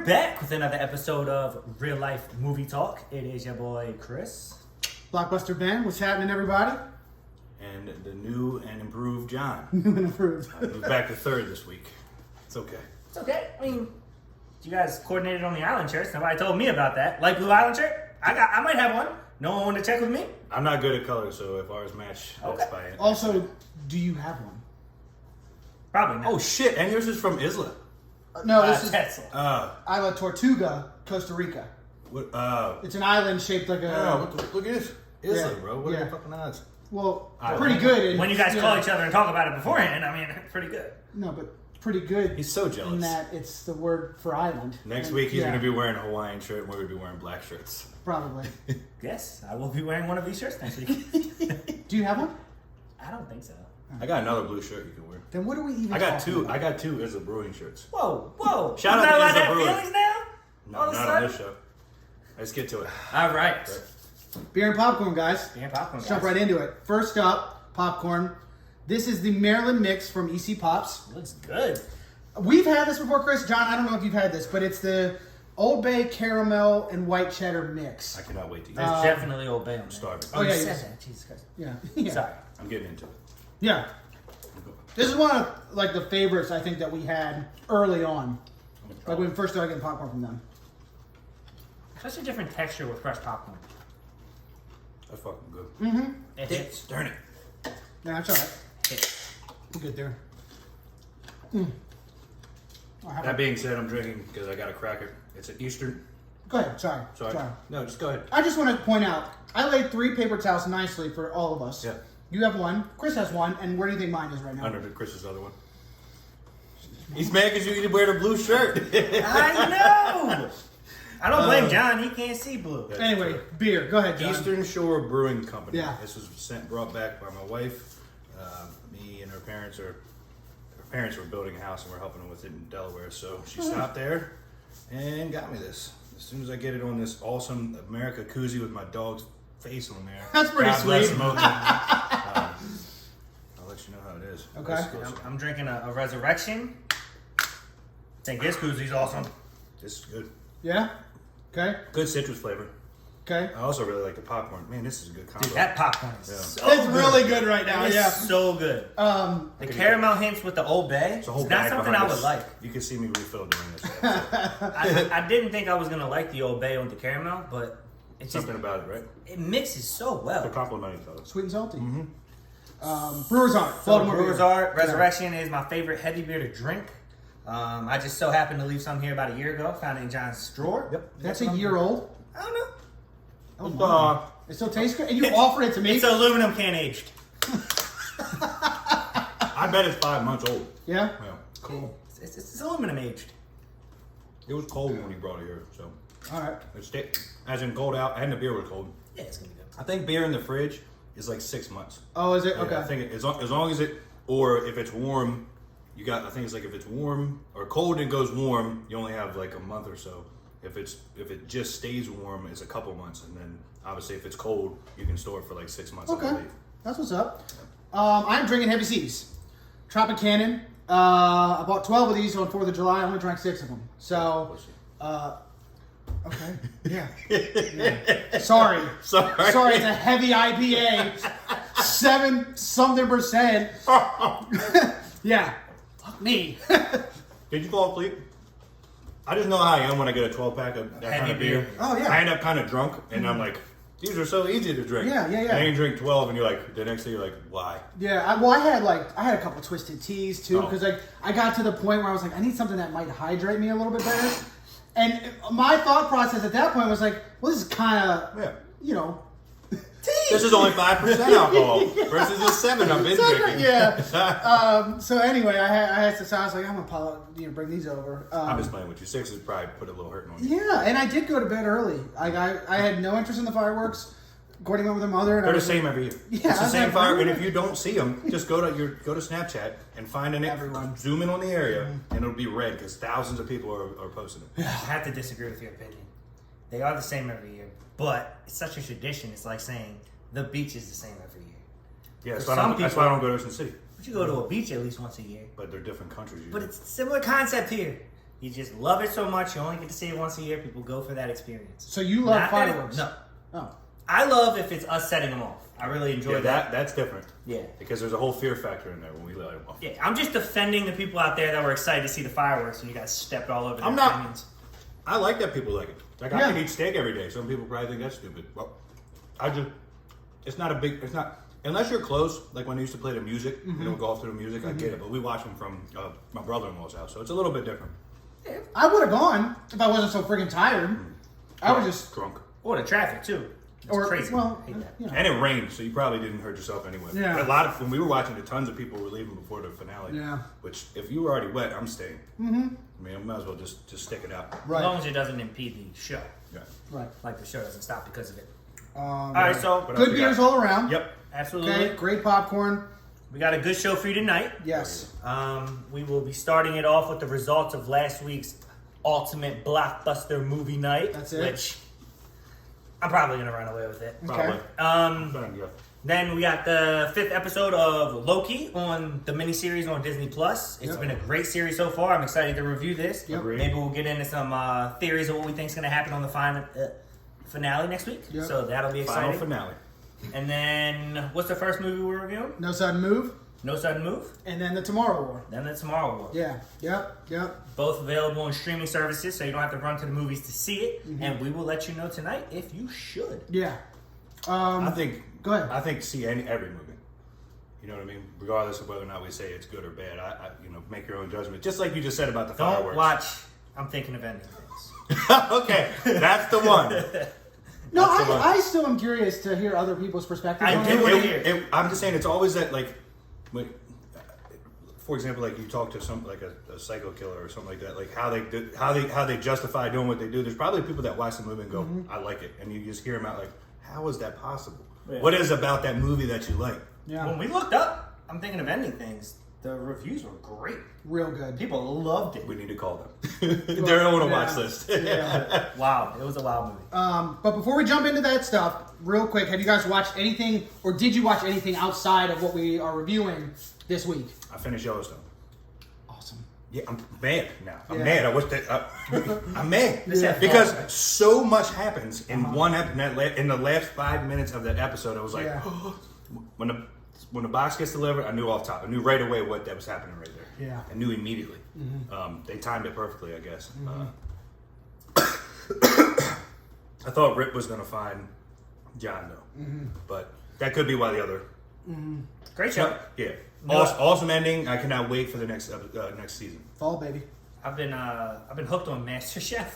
back with another episode of Real Life Movie Talk. It is your boy Chris. Blockbuster Ben, what's happening, everybody? And the new and improved John. New and improved. I moved back to third this week. It's okay. It's okay. I mean, you guys coordinated on the island shirts. Nobody told me about that. Light blue island shirt? I might have one. No one wanted to check with me? I'm not good at colors, so if ours match, that's Okay. by it. Also, do you have one? Probably not. Oh shit! And yours is from Isla. No, this is Tetzel. Isla Tortuga, Costa Rica. What? It's an island shaped like a... Look at this. Isla, Yeah, bro. What are yeah. the fucking odds? Well, I pretty like good. And, When you guys call each other and talk about it beforehand, I mean, pretty good. No, but pretty good. He's so jealous. In that it's the word for island. Next And- week he's yeah, gonna be wearing a Hawaiian shirt, and we're gonna be wearing black shirts. Probably. Yes, I will be wearing one of these shirts next week. Do you have one? I don't think so. I got another blue shirt you can wear. Then what are we even I got talking two. about? I got two Isla Brewing shirts. Whoa. Shout I'm out not to allowed Isla to have Brewing. feelings now? No, All of a not on sudden? this show. Let's get to it. All right. Beer and popcorn, guys. Beer and popcorn, Let's jump guys. right into it. First up, popcorn. This is the Maryland mix from EC Pops. Looks good. We've had this before, Chris. John, I don't know if you've had this, but it's the Old Bay caramel and white cheddar mix. I cannot wait to eat. There's it. definitely Old Bay on I'm there. starving. Oh, yeah, you you said just- that. Jesus Christ. Yeah. Sorry. I'm getting into it. Yeah. This is one of like the favorites I think that we had early on. Like when we first started getting popcorn from them. Such a different texture with fresh popcorn. That's fucking good. Mm-hmm. It hits. Darn it. Yeah, that's all right. Hits. We're good there. That being said, I'm drinking because I got a cracker. It's an Eastern. Go ahead. Sorry. Sorry. No, just go ahead. I just want to point out, I laid 3 paper towels nicely for all of us. Yeah. You have one. Chris has one. And where do you think mine is right now? Under Chris's other one. He's mad because you need to wear the blue shirt. I know. I don't blame John. He can't see blue. That's Anyway, true. beer. Go ahead, John. Eastern Shore Brewing Company. Yeah. This was brought back by my wife. Me and her parents were building a house and we're helping them with it in Delaware. So she stopped there and got me this. As soon as I get it on this awesome America koozie with my dog's face on there. That's pretty God bless sweet. Mocha. I'll let you know how it is. Okay. Let's go. I'm drinking a Resurrection. I think this koozie's awesome. This is good. Yeah? Okay. Good citrus flavor. Okay. I also really like the popcorn. Man, this is a good combo. Dude, that popcorn is Yeah. so It's good. really good right now, It's yeah. so good. The caramel hints with the Old Bay. It's a whole It's not bag something behind I would us. like. You can see me refill during this episode. I didn't think I was gonna like the Old Bay with the caramel, but it's just Something about it, right? it mixes so They're well. complimenting fellas. Sweet and salty. Brewers Art. So Baltimore Brewer's beer. Art Resurrection is my favorite heavy beer to drink. I just so happened to leave some here about a year ago. Found it in John's drawer. Yep. That's a year old. I don't know. Oh, my. It still tastes good. And you offered it to me? It's aluminum can aged. I bet it's 5 months old. Yeah? Yeah. Cool. It's aluminum aged. It was cold when he brought it here, so All right. it's as in cold out, and the beer was cold. Yeah, it's gonna be good. I think beer in the fridge is like 6 months. Oh, is it? Yeah, Okay. I think as long as it, or if it's warm, you got. I think it's like if it's warm or cold and goes warm, you only have like a month or so. If it just stays warm, it's a couple months, and then obviously if it's cold, you can store it for like 6 months. I Okay. believe. That's what's up. I'm drinking Heavy Seas. Tropic Cannon. I bought 12 of these on 4th of July. I only drank 6 of them. So, okay. Yeah. Yeah. Sorry. Sorry. It's a heavy IPA. 7-something%. Yeah. Fuck me. Did you fall asleep? I just know how I am when I get a 12-pack of that Heavy kind of beer. beer. Oh, yeah. I end up kind of drunk, and I'm like, these are so easy to drink. Yeah. And you drink 12, and you're like, the next day you're like, why? Yeah, I had a couple twisted teas too Oh. because I got to the point where I was like, I need something that might hydrate me a little bit better. And my thought process at that point was like, well, this is kind of, Yeah. you know, This is only 5% alcohol versus the 7 I've been Exactly, drinking. yeah. So anyway, I had to. So I was like, I'm gonna bring these over. I'm just playing with you. 6 has probably put a little hurting on you. Yeah, and I did go to bed early. I had no interest in the fireworks. Courtney went with her mother. And They're I the was same every year. Yeah, It's I the was same like, fire, I'm and gonna- if you don't see them, just go to Snapchat and find Everyone. zoom in on the area, and it'll be red because thousands of people are posting it. I have to disagree with your opinion. They are the same every year, but it's such a tradition. It's like saying the beach is the same every year. Yeah, that's For why, some that's why I don't go to Ocean City. But you go to a beach at least once a year. But they're different countries. But Usually. it's a similar concept here. You just love it so much. You only get to see it once a year. People go for that experience. So you love Not that fireworks? No. Oh. I love if it's us setting them off. I really enjoy that. That's different. Yeah. Because there's a whole fear factor in there when we let them off. Yeah, I'm just defending the people out there that were excited to see the fireworks and you guys stepped all over their I'm not- opinions. I like that people like it. Like I Yeah. can eat steak every day. Some people probably think that's stupid. Well, it's not unless you're close. Like when I used to play the music, go off to the music. I get it, but we watch them from my brother-in-law's house, so it's a little bit different. I would have gone if I wasn't so friggin' tired. I would just drunk. Or the traffic too. It's crazy. Well, I hate that. you know. And it rained, so you probably didn't hurt yourself anyway. Yeah. When we were watching it, tons of people were leaving before the finale. Yeah. Which, if you were already wet, I'm staying. Mm-hmm. I mean, I might as well just stick it out. Right. As long as it doesn't impede the show. Yeah. Right. Like the show doesn't stop because of it. All Alright, so What else good we beers got? all around. Yep. absolutely. Okay, great popcorn. We got a good show for you tonight. Yes. We will be starting it off with the results of last week's ultimate blockbuster movie night. That's it. Which I'm probably gonna run away with it. Okay. Probably. Then we got the 5th episode of Loki on the miniseries on Disney Plus. It's Yep. been a great series so far. I'm excited to review this. Yep. Agreed. Maybe we'll get into some theories of what we think is going to happen on the finale next week. Yep. So that'll be Final exciting. finale. And then, what's the first movie we're reviewing? No Sudden Move. No Sudden Move. And then the Tomorrow War. Then the Tomorrow War. Yeah. Yep. Both available on streaming services, so you don't have to run to the movies to see it. Mm-hmm. And we will let you know tonight if you should. Yeah. I think. Go ahead. I think see every movie. You know what I mean? Regardless of whether or not we say it's good or bad, I make your own judgment. Just like you just said about the Don't fireworks. watch. I'm thinking of ending things. Okay, that's the one. No, That's the one. I still am curious to hear other people's perspectives. I on do it. wanna hear. I'm just saying, it's always that for example, like you talk to some like a psycho killer or something like that, like how they justify doing what they do. There's probably people that watch the movie and go, I like it, and you just hear them out like, how is that possible? Yeah. What is about that movie that you like? Yeah. When we looked up, I'm thinking of ending things. The reviews were great. Real good. People loved it. We need to call them. They're on a watch list. Yeah. Wow, it was a wild movie. But before we jump into that stuff, real quick, have you guys watched anything, or did you watch anything outside of what we are reviewing this week? I finished Yellowstone. Awesome. Yeah, I'm mad now. I'm Yeah. mad. I wish that I'm mad Yeah. because so much happens in one in the last 5 minutes of that episode. I was like, Yeah. when the box gets delivered, I knew off top. I knew right away what that was happening right there. Yeah. I knew immediately. They timed it perfectly, I guess. I thought Rip was gonna find John though, but that could be why the other. Great show. Yeah, No. awesome ending. I cannot wait for the next season. Fall, baby. I've been hooked on MasterChef.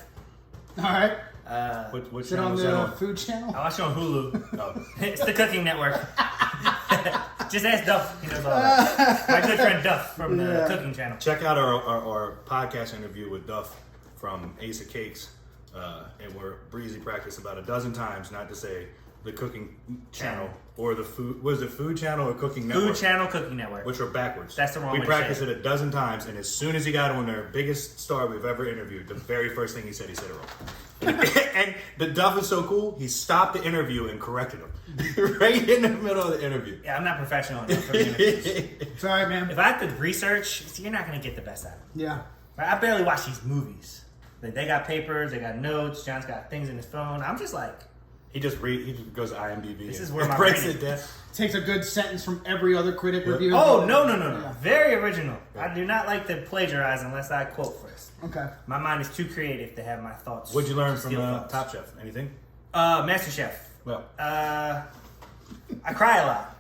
All right. What Is it channel on was that the on? Food Channel? I watch it on Hulu. Oh. It's the Cooking Network. Just ask Duff. He knows all that. My good friend Duff from the Yeah. Cooking Channel. Check out our podcast interview with Duff from Ace of Cakes, and we're breezy practice about a dozen times not to say the Cooking Channel or the food. Was it Food Channel or Cooking Network? Food Channel, Cooking Network. Which are backwards. That's the wrong We way to say practiced it. it a dozen times, and as soon as he got on there, biggest star we've ever interviewed, the very first thing he said it wrong. And the Duff is so cool, he stopped the interview and corrected him right in the middle of the interview. Yeah, I'm not professional enough for the interviews. It's all right, man. If I have to research, you're not going to get the best out of it. Yeah. Right? I barely watch these movies. Like, they got papers, they got notes, John's got things in his phone. I'm just like, He just goes to IMDb. This and is where my breaks brain it down. Takes a good sentence from every other critic review. oh, no. Yeah. Very original. I do not like to plagiarize unless I quote first. Okay. My mind is too creative to have my thoughts. What'd you learn from steal thoughts. Top Chef? Anything? MasterChef. Well, I cry a lot.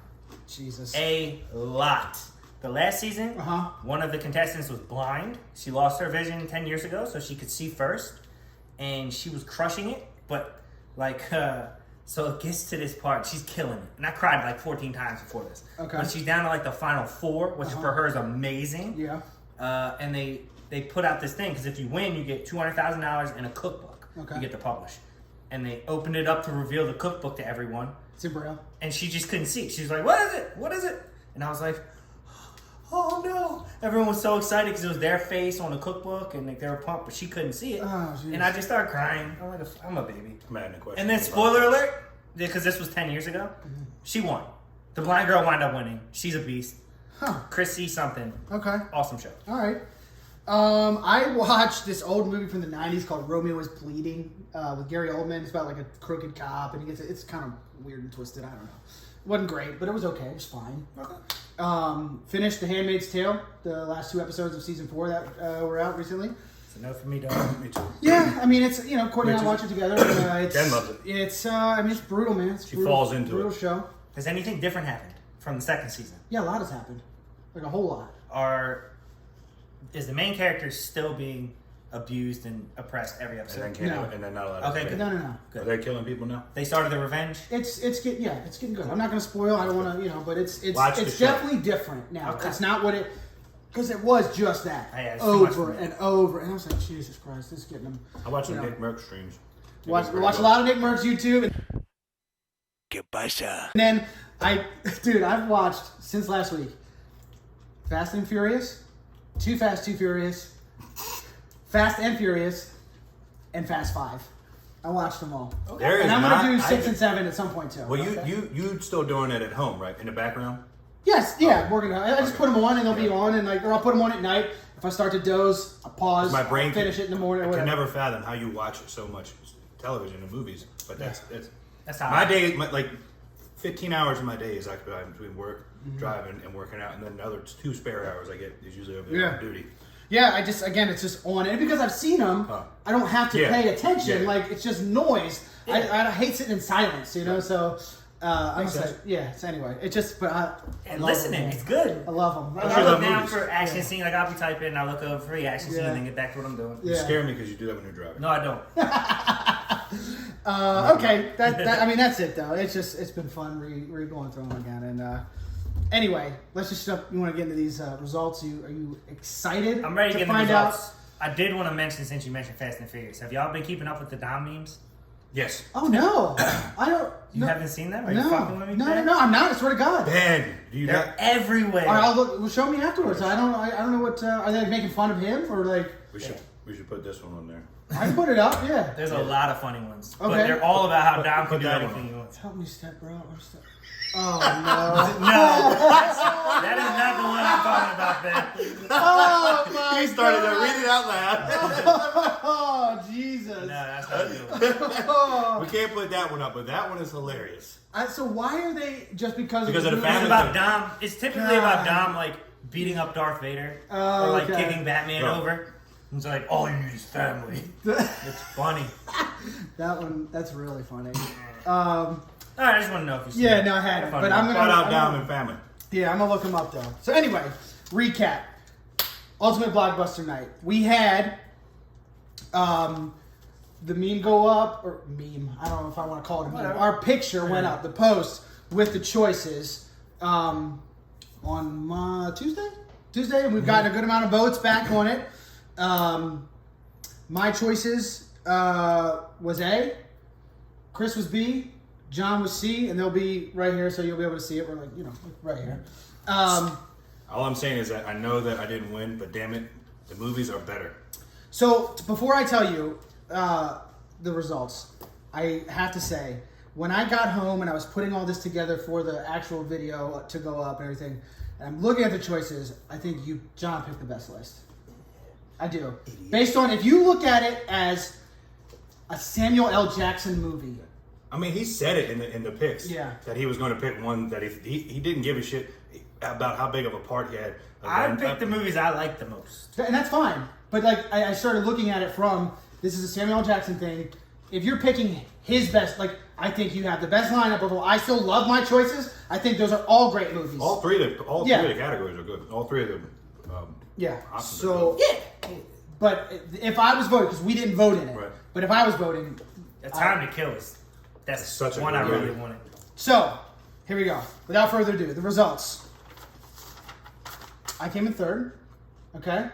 Jesus. A lot. The last season, Uh-huh. one of the contestants was blind. She lost her vision 10 years ago, so she could see first. And she was crushing it, but so it gets to this part, she's killing it. And I cried like 14 times before this. Okay. But she's down to like the final 4, which for her is amazing. Yeah. And they put out this thing, because if you win, you get $200,000 and a cookbook. Okay. You get to publish. And they opened it up to reveal the cookbook to everyone. It's in Braille. And she just couldn't see. She's like, what is it? What is it? And I was like, oh no. Everyone was so excited because it was their face on the cookbook and like, they were pumped, but she couldn't see it. Oh, geez. And I just started crying. I'm a baby. I'm adding a question. And then, spoiler alert, because this was 10 years ago, she won. The blind girl wound up winning. She's a beast. Huh. Chris C. something. Okay. Awesome show. All right. I watched this old movie from the 90s called Romeo is Bleeding with Gary Oldman. It's about like a crooked cop, and it's kind of weird and twisted. I don't know. It wasn't great, but it was okay. It was fine. Okay. Finished The Handmaid's Tale, the last 2 episodes of season 4 that were out recently. It's a no for me, dog. Me too. Yeah, I mean, it's, Courtney and I watch it together. Jen loves it. It's, it's brutal, man. It's She brutal, falls into brutal it. show. Has anything different happened from the second season? Yeah, a lot has happened. Like a whole lot. Is the main character still being abused and oppressed every episode? And then not allowed to Okay, play. good. No. Good. Are they killing people now? They started their revenge? It's getting good. I'm not going to spoil. I don't want to, but it's Watch the show. definitely different now. Okay. It's not what it, because it was just that Yeah, it's too much over for me. and over. And I was like, Jesus Christ, this is getting them. I watch some Nick Merck streams. Watch a lot of Nick Merck's YouTube. And then I've watched since last week Fast and Furious, Too Fast, Too Furious, Fast and Furious, and Fast 5. I watched them all. There is And I'm not- going to do 6 I- and 7 at some point too. Well, Okay? you still doing it at home, right? In the background? Yes, yeah, working on it. I just put them on and they'll be on, and or I'll put them on at night. If I start to doze, I pause. My brain I'll finish it in the morning. Or I whatever. can never fathom how you watch so much television and movies. But that's how my day. Like 15 hours of my day is occupied between work, driving, and working out, and then the other 2 spare hours I get is usually over there on duty. Yeah, it's just on, and because I've seen them, I don't have to pay attention. Yeah. Like it's just noise. I hate sitting in silence, So I'm just like, So anyway, it's just, but I And love listening, them, it's good. I love them. I look down for action scene, like I'll be typing, and I'll look over for the action scene, and then get back to what I'm doing. You scare me because you do that when you're driving. No, I don't. Okay, I mean that's it though. It's been fun going through them again. And anyway, let's just you want to get into these results? Are you excited? I'm ready to get the find results. I did want to mention, since you mentioned Fast and Furious, have y'all been keeping up with the Dom memes? Yes. Oh no, I don't. You haven't seen them? Are you fucking with me? No, Ben? I'm not. I swear to God. Ben, do you They're not? everywhere. All right, I'll look. Well, show me afterwards. I don't know what. Are they like, making fun of him or like? We should put this one on there. I can put it up. Yeah. There's a lot of funny ones. But Okay. they're all about how Dom can put do that anything one he wants. Help me, step bro. Oh No, that is not the one I'm talking about, Ben. no! Oh my! He started to read it out loud. Oh Jesus! No, that's not good. Oh. We can't put that one up, but that one is hilarious. So why are they just because Because of the It's family about Dom. It's typically about God. Dom like beating up Darth Vader Oh, or like okay. kicking Batman Bro. over. It's like all you need is family. It's funny. That's really funny. All right, I just want to know if you. Yeah, no, I hadn't, but I'm gonna. Shout out I'm Dom gonna- and family. Yeah, I'm gonna look them up though. So anyway, recap. Ultimate Blockbuster Night. We had the meme go up, or meme. I don't know if I want to call it a meme. Whatever. Our picture went up, the post with the choices on Tuesday, and we've gotten a good amount of votes back on it. My choices was A, Chris was B, John was C, and they'll be right here, so you'll be able to see it. We're like, right here. All I'm saying is that I know that I didn't win, but damn it, the movies are better. So before I tell you the results, I have to say, when I got home and I was putting all this together for the actual video to go up and everything, and I'm looking at the choices, I think John picked the best list. I do. Based on, if you look at it as a Samuel L. Jackson movie. I mean, he said it in the picks. Yeah. That he was going to pick one that he didn't give a shit about how big of a part he had. I picked the movies I like the most. And that's fine. But like I started looking at it from, this is a Samuel L. Jackson thing. If you're picking his best, like I think you have the best lineup of all. I still love my choices. I think those are all great movies. All three of the categories are good. All three of them. Yeah. Options So are good. yeah. But if I was voting, because we didn't vote in it. Right. But if I was voting, The Time to Kill is that's Such a one good I really movie. wanted. so here we go. Without further ado, the results. I came in third. Okay.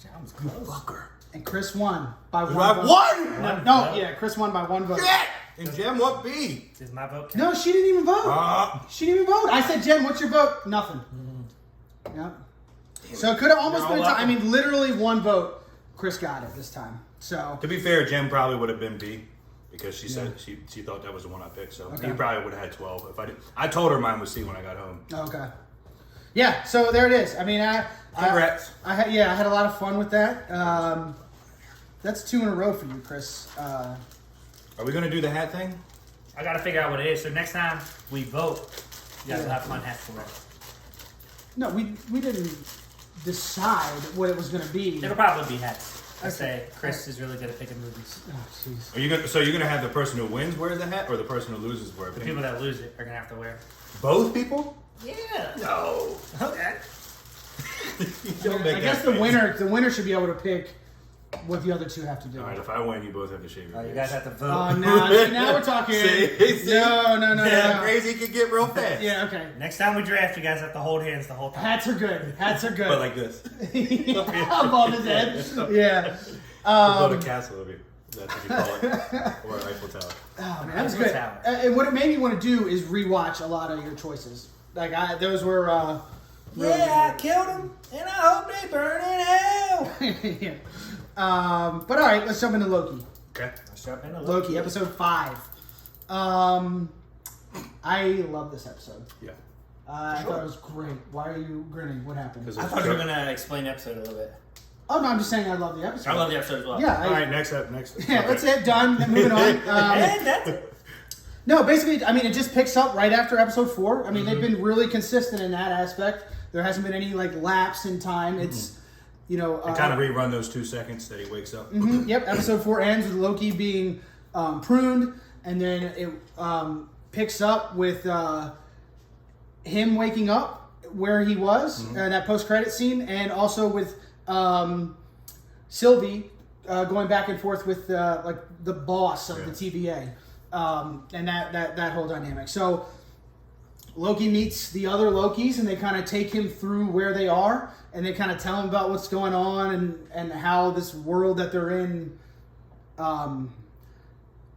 John was close. Fucker. And Chris won by one I vote. won. No, yeah, Chris won by one vote. Yeah. And Jem, what B? Is my vote count? No, she didn't even vote. She didn't even vote. I said, Jen, what's your vote? Nothing. Yep. So it could have almost been a tie. I mean, literally one vote. Chris got it this time. So To be fair, Jem probably would have been B because she said she thought that was the one I picked. So Okay. he probably would have had 12 if I did. I told her mine was C when I got home. okay. Yeah. So there it is. I mean, Congrats. I had a lot of fun with that. That's 2 in a row for you, Chris. Are we gonna do the hat thing? I gotta figure out what it is. So next time we vote, you guys will have fun hats for it. No, we didn't decide what it was going to be. It'll probably be hats. I Okay. say Chris is really good at picking movies. Oh, jeez. Are you gonna? So you're gonna have the person who wins wear the hat, or the person who loses wear a The pink? people that lose it are gonna have to wear it. Both people? Yeah. No. Okay. I guess the winner should be able to pick what the other two have to do. All right, if I win, you both have to shave your Oh, you heads. guys have to vote. Oh, now we're talking. See? No. Crazy can get real fast. Yeah, okay. Next time we draft, you guys have to hold hands the whole time. Hats are good. But like this. Above his head. Yeah. Above a castle of you. That's what you call it. Or an Eiffel Tower. Oh, man, that was Eiffel good. Tower. And what it made me want to do is rewatch a lot of your choices. Like, those were... really I killed him, and I hope they burn in hell. good. Yeah. But all right, let's jump into Loki. Okay. Let's jump into Loki, episode 5. I love this episode. Yeah. I thought it was great. Why are you grinning? What happened? Because I thought you were gonna explain the episode a little bit. Oh no, I'm just saying I love the episode. I love the episode as well. Yeah. All right, next. Yeah, Okay. that's it. Done. Moving on. And that's it. No, basically, I mean, it just picks up right after episode 4. I mean, they've been really consistent in that aspect. There hasn't been any like lapse in time. It's, you know, And kind of rerun those 2 seconds that he wakes up. Yep, episode 4 ends with Loki being pruned, and then it picks up with him waking up where he was, that post-credit scene, and also with Sylvie going back and forth with like the boss of the TVA, and that whole dynamic. So Loki meets the other Lokis, and they kind of take him through where they are, and they kind of tell him about what's going on and how this world that they're in,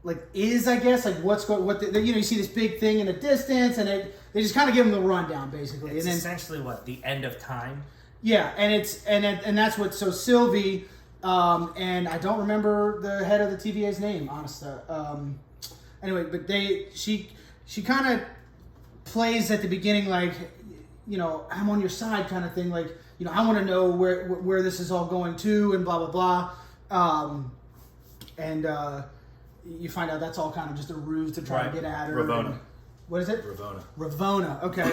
like is, I guess, like you see this big thing in the distance, and they just kind of give him the rundown basically, It's and then essentially what the end of time. yeah, and that's what. So Sylvie, and I don't remember the head of the TVA's name, honestly. Anyway, but she kind of plays at the beginning like, you know, I'm on your side kind of thing, like, you know, I want to know where this is all going to, and blah blah blah, and you find out that's all kind of just a ruse to try to get at her. Ravonna. And, what is it? Ravonna. Okay.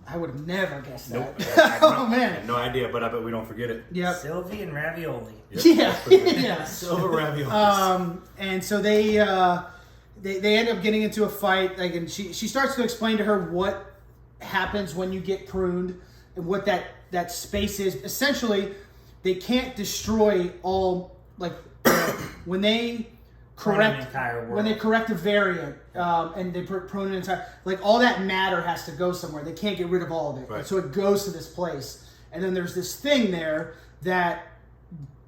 I would have never guessed that. Nope. Oh I man. had no idea, but I bet we don't forget it. Yep. Sylvie and ravioli. Yep. Yeah. Silver raviolis. And so they end up getting into a fight. Like, and she starts to explain to her what happens when you get pruned and what that space is. Essentially, they can't destroy all, like when they correct an entire world. when they correct a variant and they prune an entire, like, all that matter has to go somewhere. They can't get rid of all of it, Right. so it goes to this place. And then there's this thing there that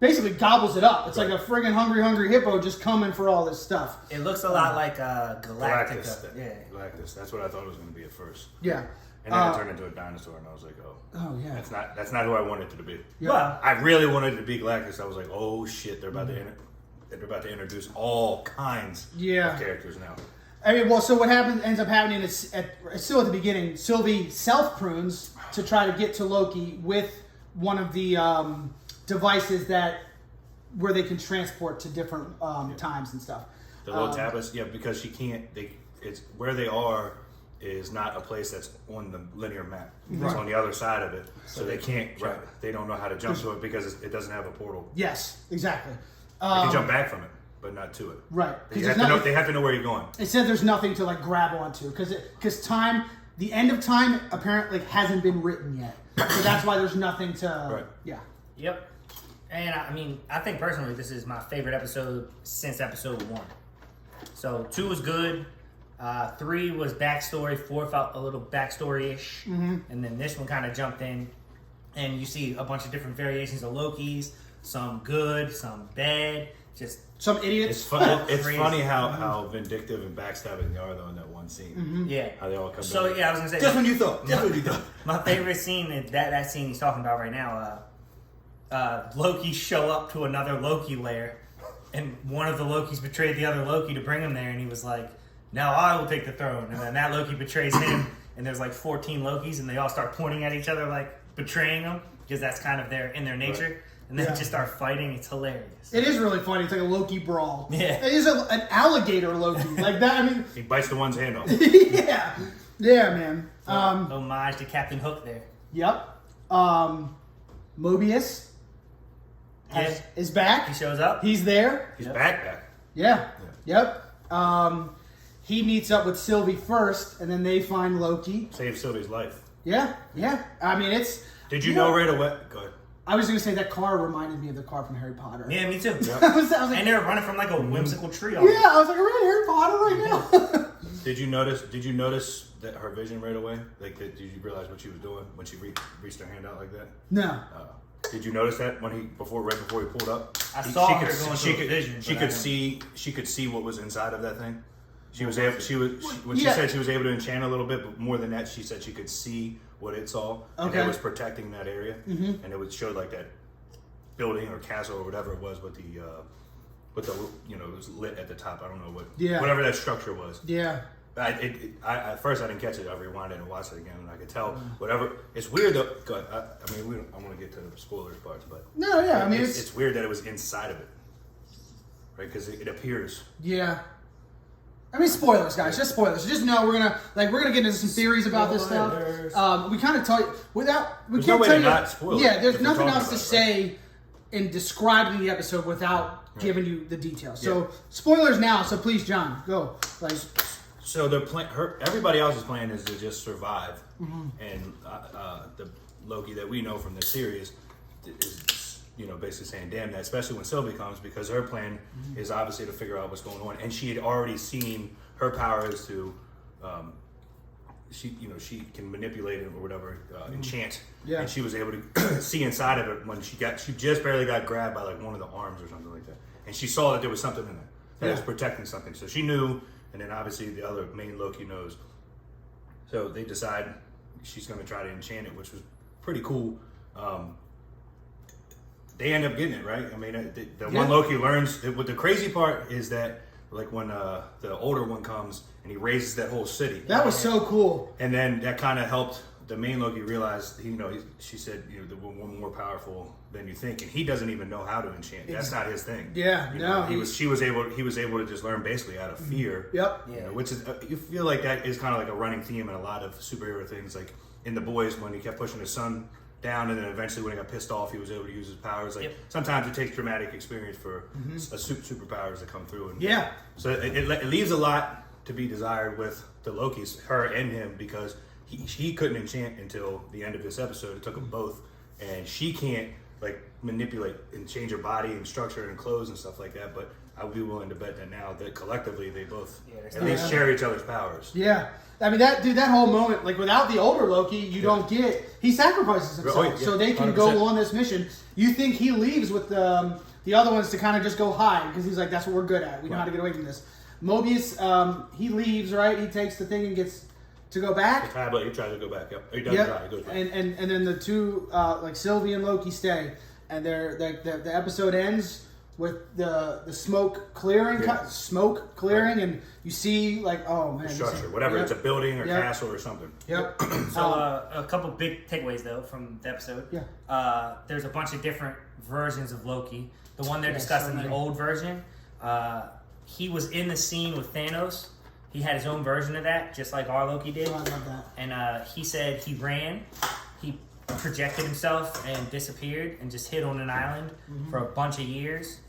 basically gobbles it up. It's like a friggin' hungry hippo just coming for all this stuff. It looks a lot like Galactica. Galactus. Yeah. Galactus. That's what I thought it was going to be at first. Yeah. And then it turned into a dinosaur, and I was like, oh. Oh yeah. That's not who I wanted it to be. Yeah. Well, I really wanted it to be Galactus. I was like, oh shit, they're about to introduce all kinds of characters now. I mean, well, so what ends up happening is, still at the beginning, Sylvie self-prunes to try to get to Loki with one of the devices where they can transport to different times and stuff. The little tablets, because she can't. It's where they are is not a place that's on the linear map. It's on the other side of it, so they can't. Right, they don't know how to jump to it because it doesn't have a portal. Yes, exactly. They can jump back from it, but not to it. Right. They have to know where you're going. It said there's nothing to like grab onto because time, the end of time apparently hasn't been written yet, so that's why there's nothing to. Right. Yeah. Yep. And I mean, I think personally this is my favorite episode since episode 1. So 2 was good. 3 was backstory. 4 felt a little backstory-ish. Mm-hmm. And then this one kind of jumped in. And you see a bunch of different variations of Lokis. Some good, some bad. Just some idiots. It's funny how vindictive and backstabbing they are, though, in that one scene. Mm-hmm. Yeah. How they all come So, back. yeah, I was going to say. Just when you thought. Just when you thought. My favorite scene is that scene he's talking about right now. Loki show up to another Loki lair, and one of the Lokis betrayed the other Loki to bring him there, and he was like, now I will take the throne. And then that Loki betrays him, and there's like 14 Lokis, and they all start pointing at each other like betraying him. because that's kind of in their nature. Right. And then just start fighting. It's hilarious. It is really funny. It's like a Loki brawl. Yeah. It is an alligator Loki. Like that, I mean. He bites the one's hand off. Yeah. Yeah, man. Homage to Captain Hook there. Yep. Mobius is back. He shows up. He's there. He's back. Yeah. Yep. He meets up with Sylvie first, and then they find Loki. Saved Sylvie's life. Yeah. I mean, it's... Did you know right away? Go ahead. I was going to say that car reminded me of the car from Harry Potter. Yeah, me too. Yep. I was like, And they're running from like a whimsical tree. yeah, I was like, are we in Harry Potter right now? Did you notice that her vision right away? Like, did you realize what she was doing when she reached her hand out like that? No. Did you notice that right before he pulled up? I saw her going through a vision. She could see what was inside of that thing. She said she was able to enchant a little bit, but more than that, she said she could see what it saw, and it was protecting that area, and it would show like that building or castle or whatever it was with the it was lit at the top. I don't know whatever that structure was. Yeah. At first I didn't catch it. I rewinded and watched it again, and I could tell whatever. It's weird though. I want to get to the spoilers parts, but no, yeah. I mean, it's weird that it was inside of it, right? Because it appears. Yeah. I mean, spoilers, guys. Just spoilers. Just know we're gonna get into some theories about this stuff. We kind of tell you There's no way to not spoil it. Yeah, there's if we're nothing talking else to about it, say in describing the episode without giving you the details. So spoilers now. So please, John, go. So everybody else's plan is to just survive, and the Loki that we know from the series is basically saying damn that, especially when Sylvie comes, because her plan is obviously to figure out what's going on, and she had already seen her power is to she can manipulate it or whatever, enchant, and she was able to see inside of it when she just barely got grabbed by like one of the arms or something like that, and she saw that there was something in there that was protecting something, so she knew. And then obviously the other main Loki knows. So they decide she's going to try to enchant it, which was pretty cool. They end up getting it, right? I mean, the one Loki learns. What the crazy part is that, like when the older one comes and he raises that whole city. That was so cool. And then that kind of helped the main Loki realize, she said, that we're more powerful than you think, and he doesn't even know how to enchant. That's not his thing. Yeah, he was able to just learn basically out of fear. Yep. Which is you feel like that is kind of like a running theme in a lot of superhero things, like in The Boys when he kept pushing his son down, and then eventually when he got pissed off, he was able to use his powers. Like sometimes it takes dramatic experience for superpowers to come through. And, so it leaves a lot to be desired with the Lokis, her and him, because he couldn't enchant until the end of this episode. It took them both, and she can't like manipulate and change her body and structure and clothes and stuff like that. But I would be willing to bet that now that collectively they both at least share each other's powers. Yeah. I mean, that whole moment, like without the older Loki, you don't get. He sacrifices himself so they can 100%. Go on this mission. You think he leaves with the other ones to kind of just go hide because he's like, that's what we're good at. We know how to get away from this. Mobius, he leaves, right? He takes the thing and gets to go back. The tablet, he tries to go back. Yep. He doesn't try. He goes back. And then the two, like Sylvie and Loki stay, and the episode ends with the smoke clearing, and you see like, oh man, structure, whatever, it's a building or castle or something. Yep. So a couple big takeaways though from the episode. Yeah. There's a bunch of different versions of Loki. The one they're discussing, the old version, he was in the scene with Thanos. He had his own version of that, just like our Loki did. Oh, I love that. And he said he ran, he projected himself and disappeared and just hid on an island for a bunch of years.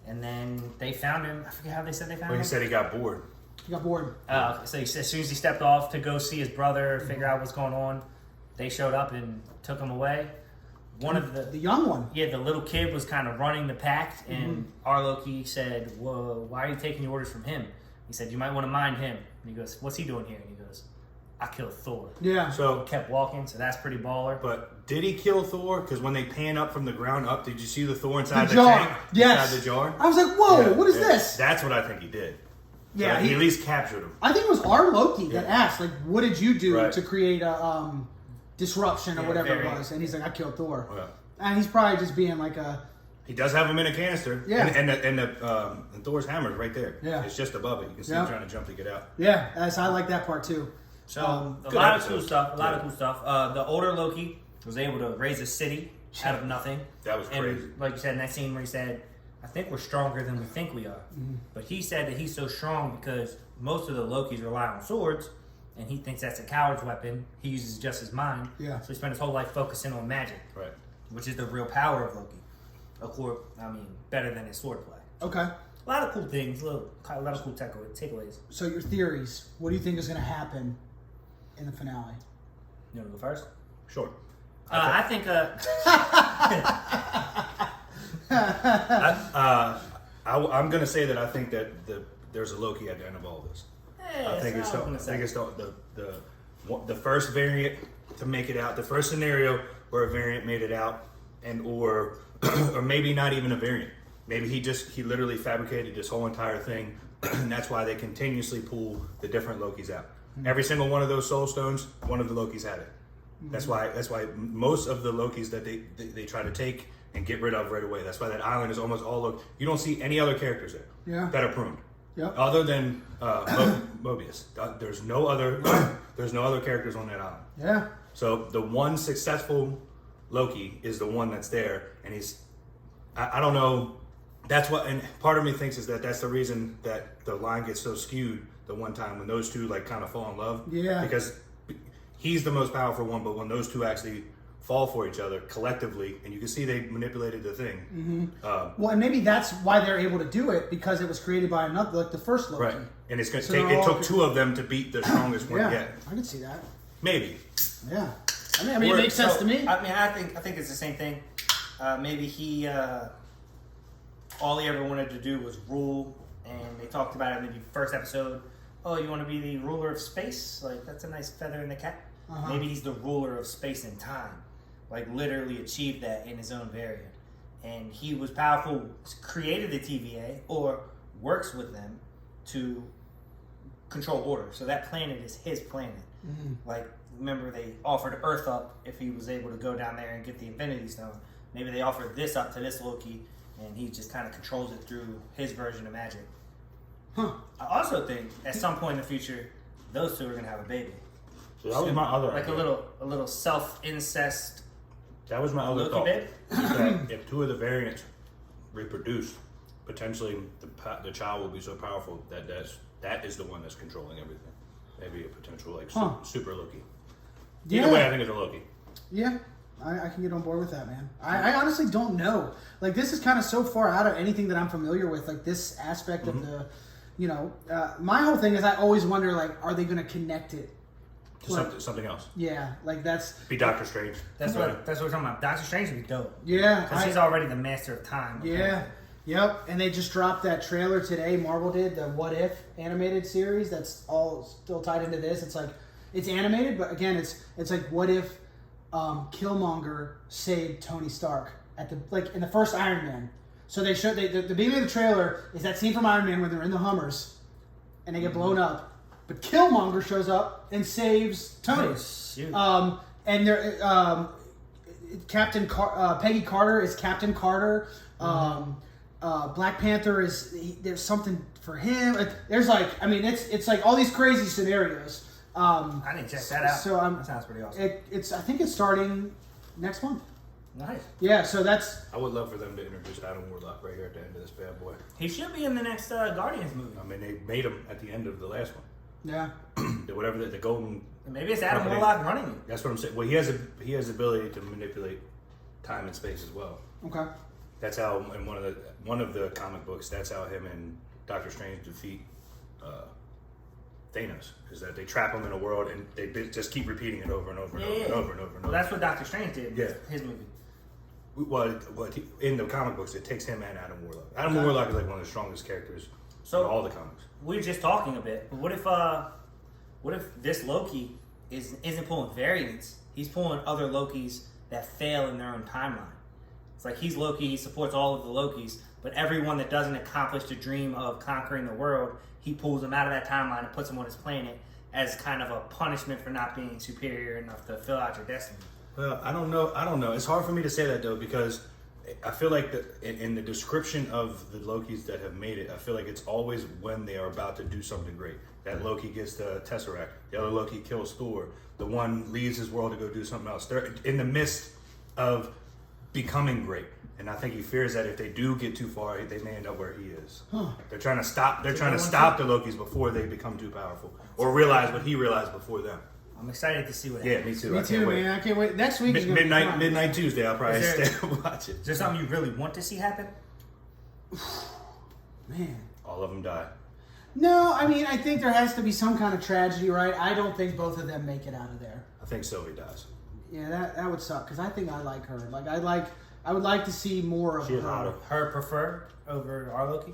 And then they found him. I forget how they said they found him. He said he got bored. He got bored. So as soon as he stepped off to go see his brother, figure out what's going on, they showed up and took him away. One of the young one. Yeah, the little kid was kind of running the pact, and our Loki said, "Whoa, why are you taking your orders from him?" He said, "You might want to mind him." And he goes, "What's he doing here?" And he goes, "I killed Thor." Yeah. So he kept walking, so that's pretty baller. But did he kill Thor? Because when they pan up from the ground up, did you see the Thor inside the jar? Tank? Yes. Inside the jar? I was like, whoa, what is this? That's what I think he did. Yeah. So he at least captured him. I think it was our Loki that asked, like, what did you do to create a disruption or whatever it was? And he's like, I killed Thor. Yeah. And he's probably just being like a... He does have him in a canister. Yeah. And Thor's hammer's right there. Yeah. It's just above it. You can see him trying to jump to get out. Yeah, I like that part too. So a lot of cool stuff. The older Loki was able to raise a city out of nothing. That was And crazy. like you said in that scene where he said, I think we're stronger than we think we are. But he said that he's so strong because most of the Lokis rely on swords, and he thinks that's a coward's weapon. He uses just his mind. Yeah. So he spent his whole life focusing on magic. Right. Which is the real power of Loki. Of course, better than his swordplay. Okay. A lot of cool things, a lot of cool takeaways. So your theories. What do you think is going to happen in the finale? You want to go first? Sure. I think. I'm gonna say that I think that there's a Loki at the end of all this. I think it's the first variant to make it out, the first scenario where a variant made it out, and or maybe not even a variant. Maybe he literally fabricated this whole entire thing, and that's why they continuously pull the different Lokis out. Every single one of those soul stones, one of the Lokis had it. That's why most of the Lokis that they try to take and get rid of right away. That's why that island is almost all Loki. You don't see any other characters there that are pruned. Yep. Other than Mobius. There's no other characters on that island. Yeah. So the one successful Loki is the one that's there, and I don't know. That's what, and part of me thinks is that's the reason that the line gets so skewed the one time when those two like kind of fall in love. Yeah. Because he's the most powerful one, but when those two actually fall for each other collectively, and you can see they manipulated the thing. Well, and maybe that's why they're able to do it, because it was created by another, like the first Loki. Right. And it's going to So take. they're It all- took two of them to beat the strongest one Yeah, yet. I can see that. Maybe. Yeah. I mean, it makes sense to me. I think it's the same thing. Maybe he, all he ever wanted to do was rule, and they talked about it maybe first episode. Oh, you want to be the ruler of space? Like, that's a nice feather in the cap. Maybe he's the ruler of space and time. Like, literally achieved that in his own variant. And he was powerful, created the TVA, or works with them to control order. So that planet is his planet. Like, remember they offered Earth up if he was able to go down there and get the Infinity Stone. Maybe they offered this up to this Loki, and he just kind of controls it through his version of magic. I also think at some point in the future, those two are gonna have a baby. So that was my other like idea. a little self-incest That was my other Loki thought. babe. Is that if two of the variants reproduce, potentially the child will be so powerful that is the one that's controlling everything. Maybe a potential like super Loki. Either way, I think it's a Loki. Yeah, I can get on board with that, man. I honestly don't know. Like, this is kind of so far out of anything that I'm familiar with. Like, this aspect of the, my whole thing is I always wonder, like, are they going to connect it? To something else. Yeah, like that's... Be Doctor Strange. That's what we're talking about. Doctor Strange would be dope. Yeah. Because he's already the master of time. Yeah. Yep. And they just dropped that trailer today. Marvel did the What If animated series. That's all still tied into this. It's like, it's animated, but again, it's like, what if Killmonger saved Tony Stark in the first Iron Man? So they showed the beginning of the trailer is that scene from Iron Man where they're in the Hummers and they get blown up, but Killmonger shows up and saves Tony. Oh, shoot. And they're Peggy Carter is Captain Carter. Black Panther there's something for him. There's it's like all these crazy scenarios. I didn't check that out. So that sounds pretty awesome. I think it's starting next month. Nice. Yeah, so that's... I would love for them to introduce Adam Warlock right here at the end of this bad boy. He should be in the next Guardians movie. I mean, they made him at the end of the last one. Yeah. Whatever the golden. Maybe it's Adam company. Warlock running it. That's what I'm saying. Well, he has the ability to manipulate time and space as well. Okay. That's how in one of the comic books. That's how him and Doctor Strange defeat Thanos. Is that they trap him in a world and they just keep repeating it over and over and over and over and over and Well, over. that's what Doctor Strange did. Yeah. With his movie. Well, in the comic books, it takes him and Adam Warlock. Adam Warlock is like one of the strongest characters in all the comics. We're just talking a bit. But what if this Loki isn't pulling variants? He's pulling other Lokis that fail in their own timeline. It's like he's Loki, he supports all of the Lokis, but everyone that doesn't accomplish the dream of conquering the world, he pulls them out of that timeline and puts them on his planet as kind of a punishment for not being superior enough to fill out your destiny. Well, I don't know. It's hard for me to say that though, because I feel like in the description of the Lokis that have made it, I feel like it's always when they are about to do something great. That Loki gets the Tesseract. The other Loki kills Thor. The one leaves his world to go do something else. They're in the midst of becoming great. And I think he fears that if they do get too far, they may end up where he is. Huh. They're trying to stop. They're trying to stop the Lokis before they become too powerful, or realize what he realized before them. I'm excited to see what Yeah, happens. me too. Me too, man. I can't wait. Next week is gonna be fun. Midnight Tuesday. I'll probably Is there- stay and watch it. Is there something you really want to see happen? Man. All of them die. No, I mean, I think there has to be some kind of tragedy, right? I don't think both of them make it out of there. I think Sylvie dies. Yeah, that would suck because I think I like her. Like I would like to see more of She's her. hotter. Her preferred over our Loki?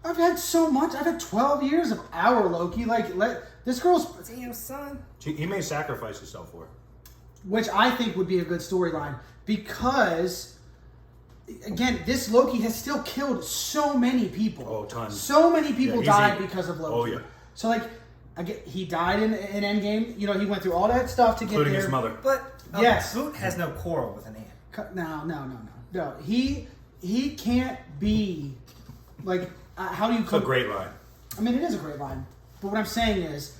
I've had so much. I've had 12 years of our Loki. Like this girl's, Damn, son. He may sacrifice himself for her. which I think would be a good storyline because. Again, this Loki has still killed so many people. Oh, tons. So many people Yeah, died because of Loki. Oh, yeah. So, like, again, he died in Endgame. You know, he went through all that stuff to Including get there. his mother. But Yes. Boot has no quarrel with an ant. No. He can't be, like, how do you... It's a great line. I mean, it is a great line. But what I'm saying is,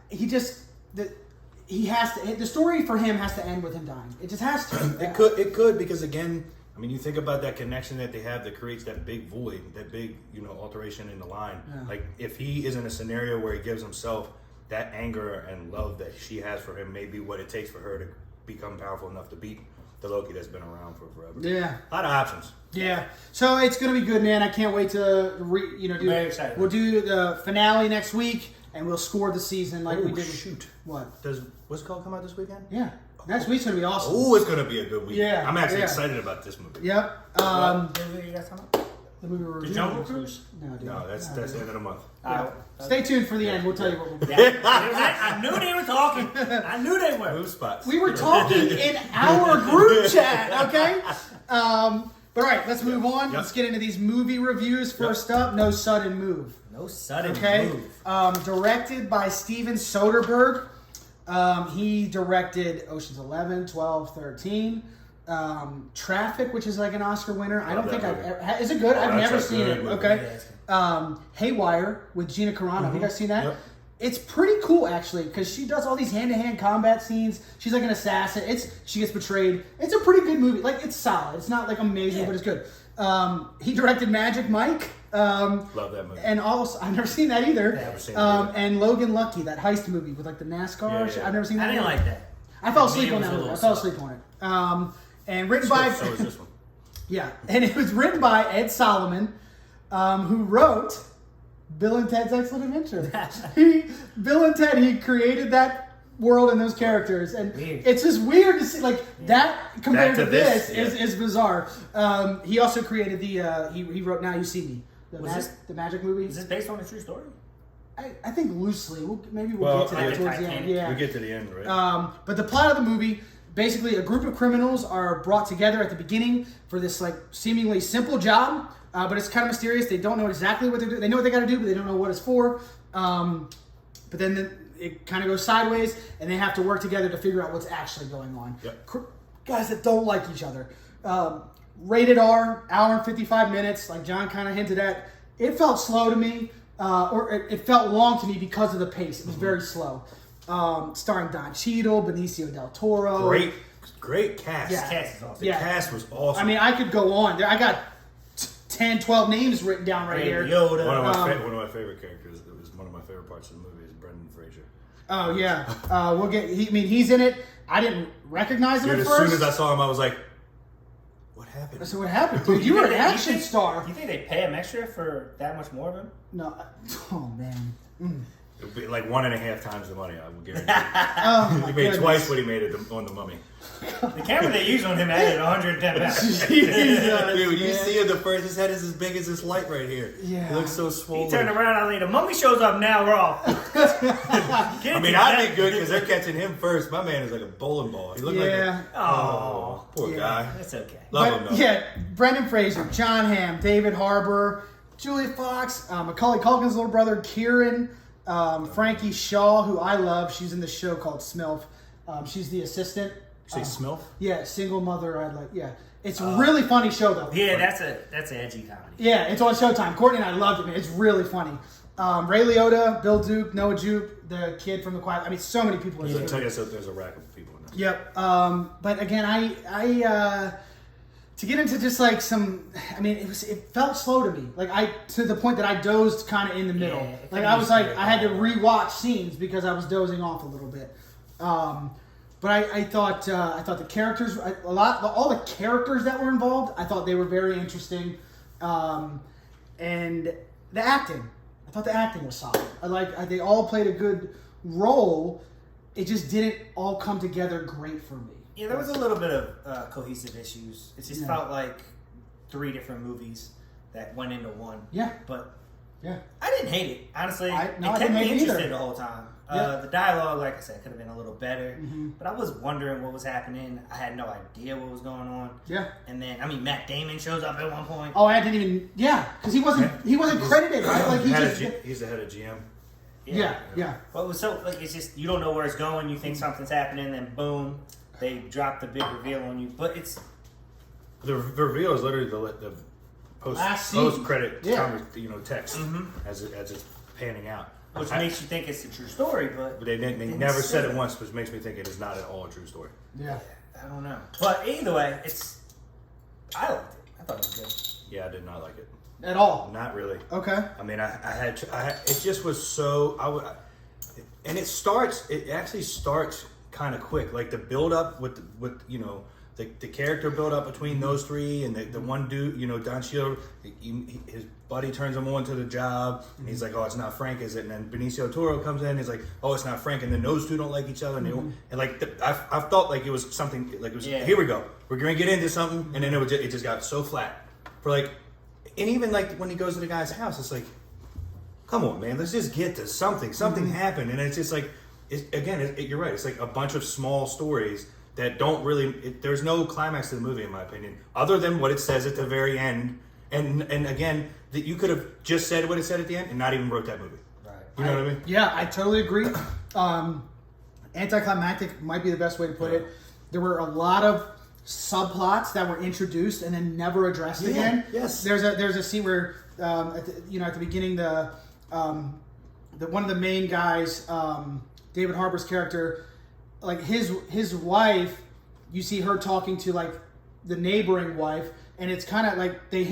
he has to... The story for him has to end with him dying. It just has to. It could because again, I mean, you think about that connection that they have that creates that big void, that big, alteration in the line. Yeah. Like if he is in a scenario where he gives himself that anger and love that she has for him, may be what it takes for her to become powerful enough to beat the Loki that's been around for forever. Yeah. A lot of options. Yeah. So it's going to be good, man. I can't wait to, do... Very excited. We'll do the finale next week, and we'll score the season like we did. Shoot. What? Does what's it called come out this weekend? Yeah. Next week's going to be awesome. Oh, it's going to be a good week. Yeah, I'm actually yeah. excited about this movie. Yep. What movie you guys talking about? The movie we're The reviewing Jungle next week. Cruise? No, dude. No, that's the end of the month. Stay tuned for the end. We'll tell you what we'll do. I knew they were talking. I knew they were. Move spots. We were talking in our group chat, okay? But all right, let's move on. Yep. Let's get into these movie reviews. First up, No Sudden Move. No sudden Okay? move. Directed by Steven Soderbergh. He directed Ocean's 11, 12, 13. Traffic, which is like an Oscar winner. I don't Love think that I've movie. ever... Is it good? I've that's never a seen good it. movie. Okay. Yeah, it's good. Haywire with Gina Carano. Have you guys seen that? Yep. It's pretty cool actually because she does all these hand-to-hand combat scenes. She's like an assassin. She gets betrayed. It's a pretty good movie. Like it's solid. It's not like amazing, but it's good. He directed Magic Mike. Love that movie. And also, I've never seen that either. Never seen it either. And Logan Lucky, that heist movie with like the NASCAR. Yeah, shit. yeah. I've never seen that. I didn't either. like that. I fell To me, asleep it on was that a movie. I little fell soft. asleep on it. And written by So is this one. yeah, and it was written by Ed Solomon, who wrote Bill and Ted's Excellent Adventure. Bill and Ted, he created that world and those characters, and Weird. it's just weird to see like that compared Back to to this this, yeah. is bizarre. He also created the he wrote Now You See Me, the magic movie. Is this based on a true story? I think loosely. Maybe we'll Well, get to that like towards the the end. Titanic. Yeah. We get to the end, right? But the plot of the movie, basically a group of criminals are brought together at the beginning for this like seemingly simple job, but it's kind of mysterious. They don't know exactly what they're doing. They know what they got to do, but they don't know what it's for. But then it kind of goes sideways, and they have to work together to figure out what's actually going on. Yep. Guys that don't like each other. Rated R, hour and 55 minutes, like John kind of hinted at. It felt slow to me, or it felt long to me because of the pace. It was very slow. Starring Don Cheadle, Benicio del Toro. Great cast. Yeah. Cast is awesome. The cast was awesome. I mean, I could go on. I got 10, 12 names written down right here. Yoda. one of my favorite characters. It was one of my favorite parts of the movie is Brendan Fraser. Oh yeah, we'll get. He's in it. I didn't recognize him Dude, at as first. soon as I saw him, I was like, "What happened?" So what happened, dude? You were an action star. You think they pay him extra for that much more of him? No. Oh man. It would be like 1.5 times the money. I would guarantee. Oh my He made goodness. twice what he made on the Mummy. The camera they used on him added 110 pounds. Jesus, Dude, when you man. see him, the first his head is as big as this light right here. Yeah. He looks so He swollen. turned around. I mean, the mummy shows up now. We're off. I mean, I did good because they're catching him first. My man is like a bowling ball. He looked Yeah. like oh, poor Yeah. guy. That's okay. Love But, him though. yeah, Brendan Fraser, John Hamm, David Harbour, Julia Fox, Macaulay Culkin's little brother, Kieran, Frankie Shaw, who I love. She's in the show called Smilf. She's the assistant. Say Smilf? Yeah, single mother. It's a really funny show though. Yeah, that's an edgy comedy. Yeah, it's on Showtime. Courtney and I loved it, man. It's really funny. Ray Liotta, Bill Duke, Noah Jupe, the kid from The Quiet. I mean, so many people in So this I movie. guess there's a rack of people in this. Yep. But again, I to get into just like some, I mean, it felt slow to me. Like to the point that I dozed kind of in the middle. Yeah, like I was like, I had to rewatch scenes because I was dozing off a little bit. But I thought the characters, all the characters that were involved, I thought they were very interesting. And the acting, I thought the acting was solid. They all played a good role. It just didn't all come together great for me. Yeah, there was a little bit of cohesive issues. It just felt like 3 different movies that went into one. Yeah. But yeah, I didn't hate it. Honestly, I it didn't kept me hate it interested either. the whole time. Yeah. The dialogue, like I said, could have been a little better. Mm-hmm. But I was wondering what was happening. I had no idea what was going on. Yeah. And then, I mean, Matt Damon shows up at one point. Oh, I didn't even. Yeah, because he wasn't credited, right? Like He's the head of GM. Yeah. Well, it was so, like, it's just, you don't know where it's going. You think something's happening, then boom, they drop the big reveal on you. But it's... The reveal is literally the post credit text as it's panning out. Which makes you think it's a true story, but they never said it once, which makes me think it is not at all a true story. Yeah. I don't know. But either way, I liked it. I thought it was good. Yeah, I did not like it. At all? Not really. Okay. I mean, I had it just was so, and it actually starts kind of quick. Like the build up with the character build up between those 3 and the one dude, Don Cheadle, his buddy turns him on to the job, and he's like, oh, it's not Frank, is it? And then Benicio Toro comes in, and he's like, oh, it's not Frank, and then those 2 don't like each other, and I felt like it was something, like it was, here we go, we're gonna get into something, and then it just got so flat for like, and even like when he goes to the guy's house, it's like, come on, man, let's just get to something happened, and it's just like, you're right, it's like a bunch of small stories that don't really, there's no climax to the movie in my opinion, other than what it says at the very end, and again, that you could have just said what it said at the end and not even wrote that movie. Right. You know what I mean? Yeah, I totally agree. Anticlimactic might be the best way to put it. There were a lot of subplots that were introduced and then never addressed again. Yes. There's a scene where at the beginning the one of the main guys, David Harbour's character, like his wife, you see her talking to like the neighboring wife, and it's kind of like they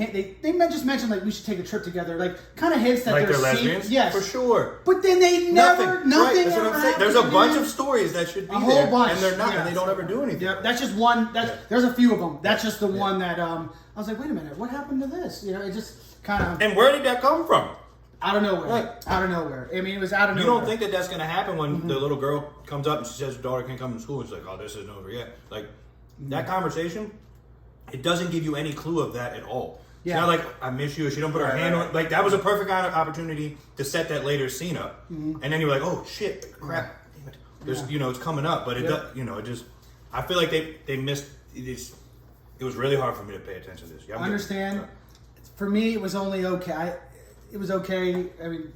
just mentioned like we should take a trip together, like kind of hints that Like they're lesbians? Yes, For sure. But then they nothing Right, that's what ever I'm saying. There's a bunch of stories that should be there, and they're not, and they don't ever do anything. Yeah, that's just one. There's a few of them. That's just the one that I was like, wait a minute, what happened to this? It just kind of And where did that come from? out of nowhere. Right. Out of nowhere. I mean, it was out of You nowhere. don't think that that's going to happen when the little girl comes up and she says her daughter can't come to school, and she's like, oh, this isn't over yet. Like, that conversation, it doesn't give you any clue of that at all. It's not like, I miss you, or she don't put her hand on, like, that was a perfect kind of opportunity to set that later scene up. And then you're like, oh, shit, crap, damn it. There's, it's coming up, but it does, it just, I feel like they missed, it was really hard for me to pay attention to this. I understand. For me, it was only okay. It was okay. I mean,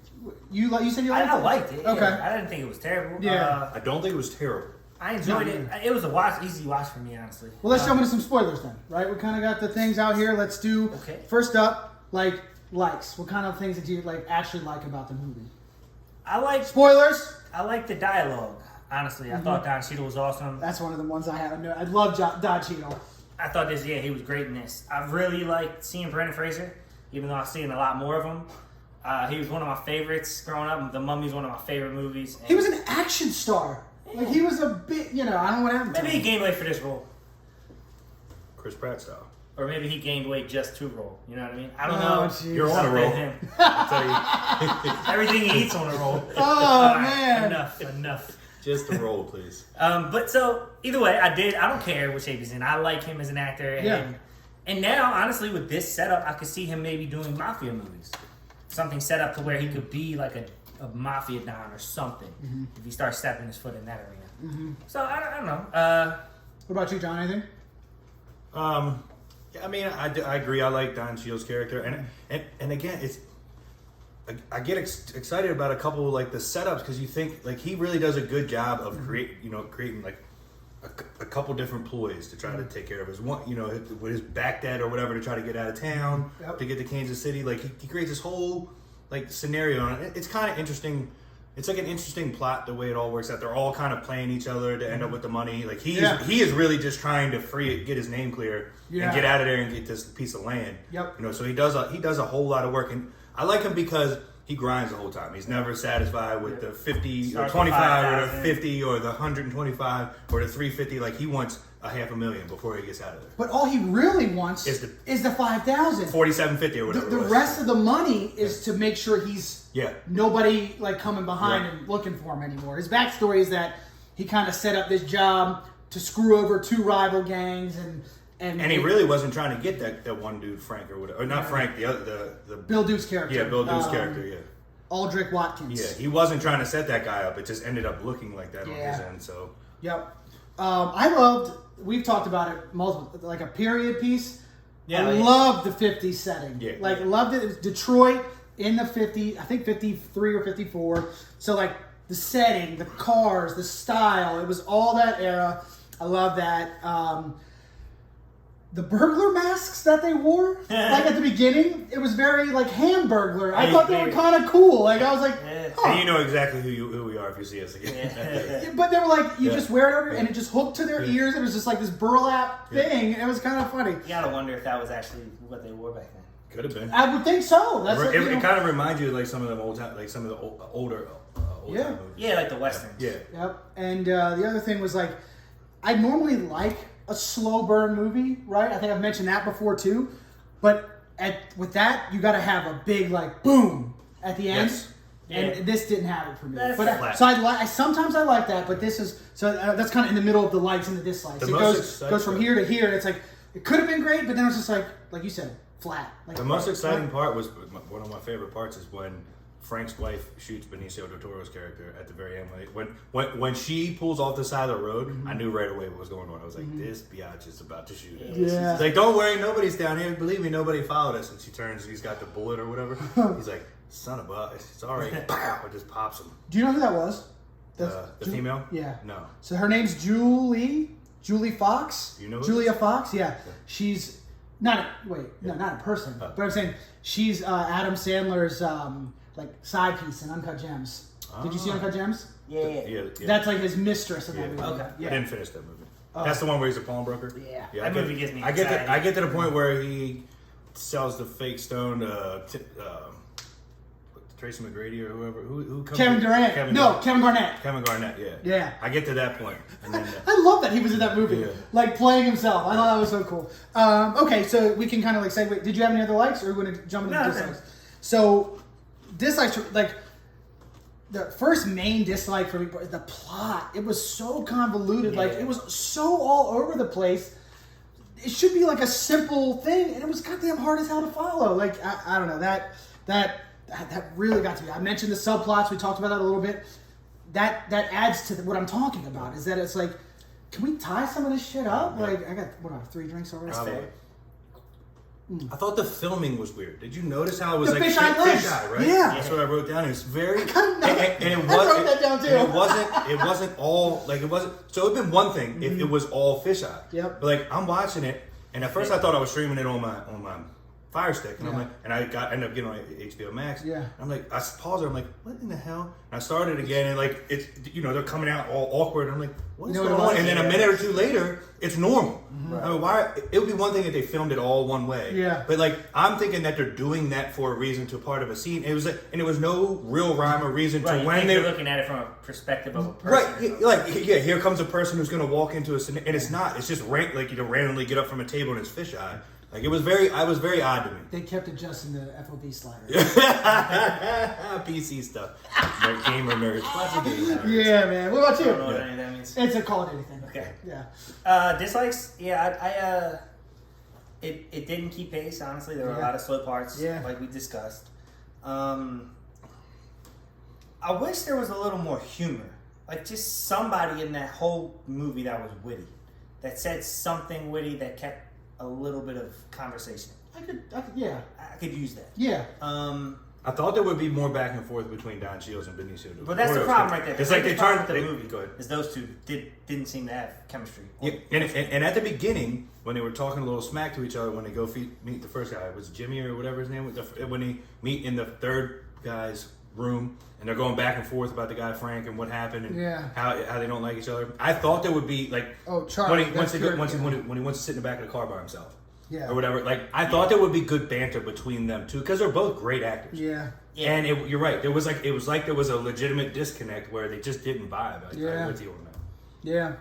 you said you liked it? I liked it. Okay. Yeah. I didn't think it was terrible. Yeah. I don't think it was terrible. I enjoyed it. It was easy watch for me, honestly. Well, let's jump into some spoilers then, right? We kind of got the things out here. Let's do, first up, likes. What kind of things did you actually like about the movie? I like Spoilers! I like the dialogue, honestly. I thought Don Cheadle was awesome. That's one of the ones I have. I love Don Cheadle. I thought he was great in this. I really liked seeing Brendan Fraser, even though I've seen a lot more of him. He was one of my favorites growing up. The Mummy's one of my favorite movies. He was an action star. Like, he was a bit, I don't know what happened to Maybe he him. gained weight for this role. Chris Pratt style. Or maybe he gained weight just to roll. You know what I mean? I don't Oh, know. geez. You're on a roll. Him. I'll tell you. Everything he eats on a roll. Oh, All right, man. Enough. Just the roll, please. But so, either way, I don't care what shape he's in. I like him as an actor. And now, honestly, with this setup, I could see him maybe doing mafia movies. Something set up to where he could be like a mafia don or something if he starts stepping his foot in that arena. So, I don't know. What about you, John? Anything? I mean, I agree. I like Don Cheadle's character, and again, I get excited about a couple like the setups because you think like he really does a good job of creating like a couple different ploys to try to take care of his one, with his back dad or whatever to try to get out of town to get to Kansas City. Like he creates this whole like scenario, and it's kind of interesting. it's like an interesting plot the way it all works out. They're all kind of playing each other to end up with the money. Like he is really just trying to get his name clear and get out of there and get this piece of land. Yep. You know, so he does a whole lot of work, and I like him because he grinds the whole time. He's never satisfied with the 50 or 25 or the 50 or the 125 or the 350. Like he wants $500,000 before he gets out of there. But all he really wants is the 5,000. 4750 or whatever. The rest of the money is to make sure he's nobody like coming behind and looking for him anymore. His backstory is that he kind of set up this job to screw over 2 rival gangs and he really wasn't trying to get that one dude, Frank or whatever, or not Frank, the other the Bill Duke's character. Yeah, Bill Duke's character. Aldrich Watkins. Yeah, he wasn't trying to set that guy up. It just ended up looking like that on his end. So. Yep. I loved. We've talked about it multiple, like a period piece. Yeah, I loved the 50s setting. Yeah, loved it. It was Detroit in the 50s. I think 53 or 54. So like the setting, the cars, the style. It was all that era. I love that. The burglar masks that they wore, like at the beginning, it was very like Hamburglar. I thought they were kind of cool. Like I was like, huh. And you know exactly who we are if you see us again. But they were like, you just wear it over, and it just hooked to their ears. It was just like this burlap thing. And it was kind of funny. You gotta wonder if that was actually what they wore back then. Could have been. I would think so. That's it kind of reminds you of like some of them old time, like some of the older time movies. Yeah, like the westerns. Yeah. Yep. And the other thing was like, I normally like a slow burn movie, right? I think I've mentioned that before too. But with that, you got to have a big like boom at the end. Yes. And this didn't have it for me. That's But I sometimes I like that, but this is that's kind of in the middle of the likes and the dislikes. It goes from here to here. And it's like it could have been great, but then it's just like you said, flat. Like the most exciting part was one of my favorite parts is when Frank's wife shoots Benicio del Toro's character at the very end. Like when she pulls off the side of the road, I knew right away what was going on. I was like, this biatch is about to shoot him. Yeah. She's like, don't worry, nobody's down here. Believe me, nobody followed us. And she turns, and he's got the bullet or whatever. He's like, son of a, sorry. Pow, it just pops him. Do you know who that was? The female? Yeah. No. So her name's Julie Fox. You know Julia Fox? Yeah. She's not a person. But I'm saying she's Adam Sandler's like side piece in Uncut Gems. Did you see Uncut Gems? Yeah. That's like his mistress in that movie. Okay. Yeah. I didn't finish that movie. That's the one where he's a pawnbroker? Yeah. That movie gives me I get to the point where he sells the fake stone to Tracy McGrady or whoever. Who comes Kevin Durant. Kevin Garnett. Kevin Garnett, yeah. Yeah. I get to that point. And then, I love that he was in that movie. Yeah. Like playing himself. I thought that was so cool. Okay, so we can kind of like segue. Did you have any other likes or are we going to jump into dislikes? So, dislikes, like, the first main dislike for me, the plot. It was so convoluted. Like, it was so all over the place. It should be like a simple thing, and it was goddamn hard as hell to follow. Like, I don't know. That really got to me. I mentioned the subplots. We talked about that a little bit. That adds to what I'm talking about. Is that it's like, can we tie some of this shit up? Like, I got 3 drinks already. I thought the filming was weird. Did you notice how it was the like fisheye legs? Fisheye, right? Yeah, that's what I wrote down. It was very, and I wrote that down too. And it wasn't all like it wasn't. So it'd been one thing if it was all fisheye. Yep. But like I'm watching it, and at first I thought I was streaming it on my Fire Stick, and I'm like, and I ended up getting on HBO Max. Yeah. I'm like, I paused it. I'm like, what in the hell? And I started again, and like it's they're coming out all awkward. And I'm like, what's going on? And then a minute or two later, it's normal. Right. I mean, why? It would be one thing if they filmed it all one way. Yeah. But like, I'm thinking that they're doing that for a reason, to part of a scene. It was like, and it was no real rhyme or reason to when they're looking at it from a perspective of a person. Right. Like, here comes a person who's going to walk into a, and it's not. It's just randomly get up from a table and it's fisheye. Like I was very odd to me. They kept adjusting the FOV slider. PC stuff. Like gamer nerds. Classic gamer nerds. Yeah, man. What about you? I don't know what any of that means. It's a Call of Duty thing. Okay. Yeah. Dislikes? Yeah, it didn't keep pace, honestly. There were a lot of slow parts, like we discussed. I wish there was a little more humor. Like just somebody in that whole movie that was witty. That said something witty that kept a little bit of conversation. I could use that. Yeah. I thought there would be more back and forth between Don Shields and Benicio del Toro. But that's the problem right there. It's like they turned the movie. Go ahead. Is those two didn't seem to have chemistry. Yeah, and at the beginning, when they were talking a little smack to each other, when they go meet the first guy, was Jimmy or whatever his name was, when they meet in the third guy's room, and they're going back and forth about the guy Frank and what happened and Yeah. how they don't like each other. I thought there would be like Charlie, when he wants to sit in the back of the car by himself, Yeah. or whatever. Like I thought there would be good banter between them two because they're both great actors. Yeah. And you're right. It was like there was a legitimate disconnect where they just didn't vibe. I'm with you on that. Yeah.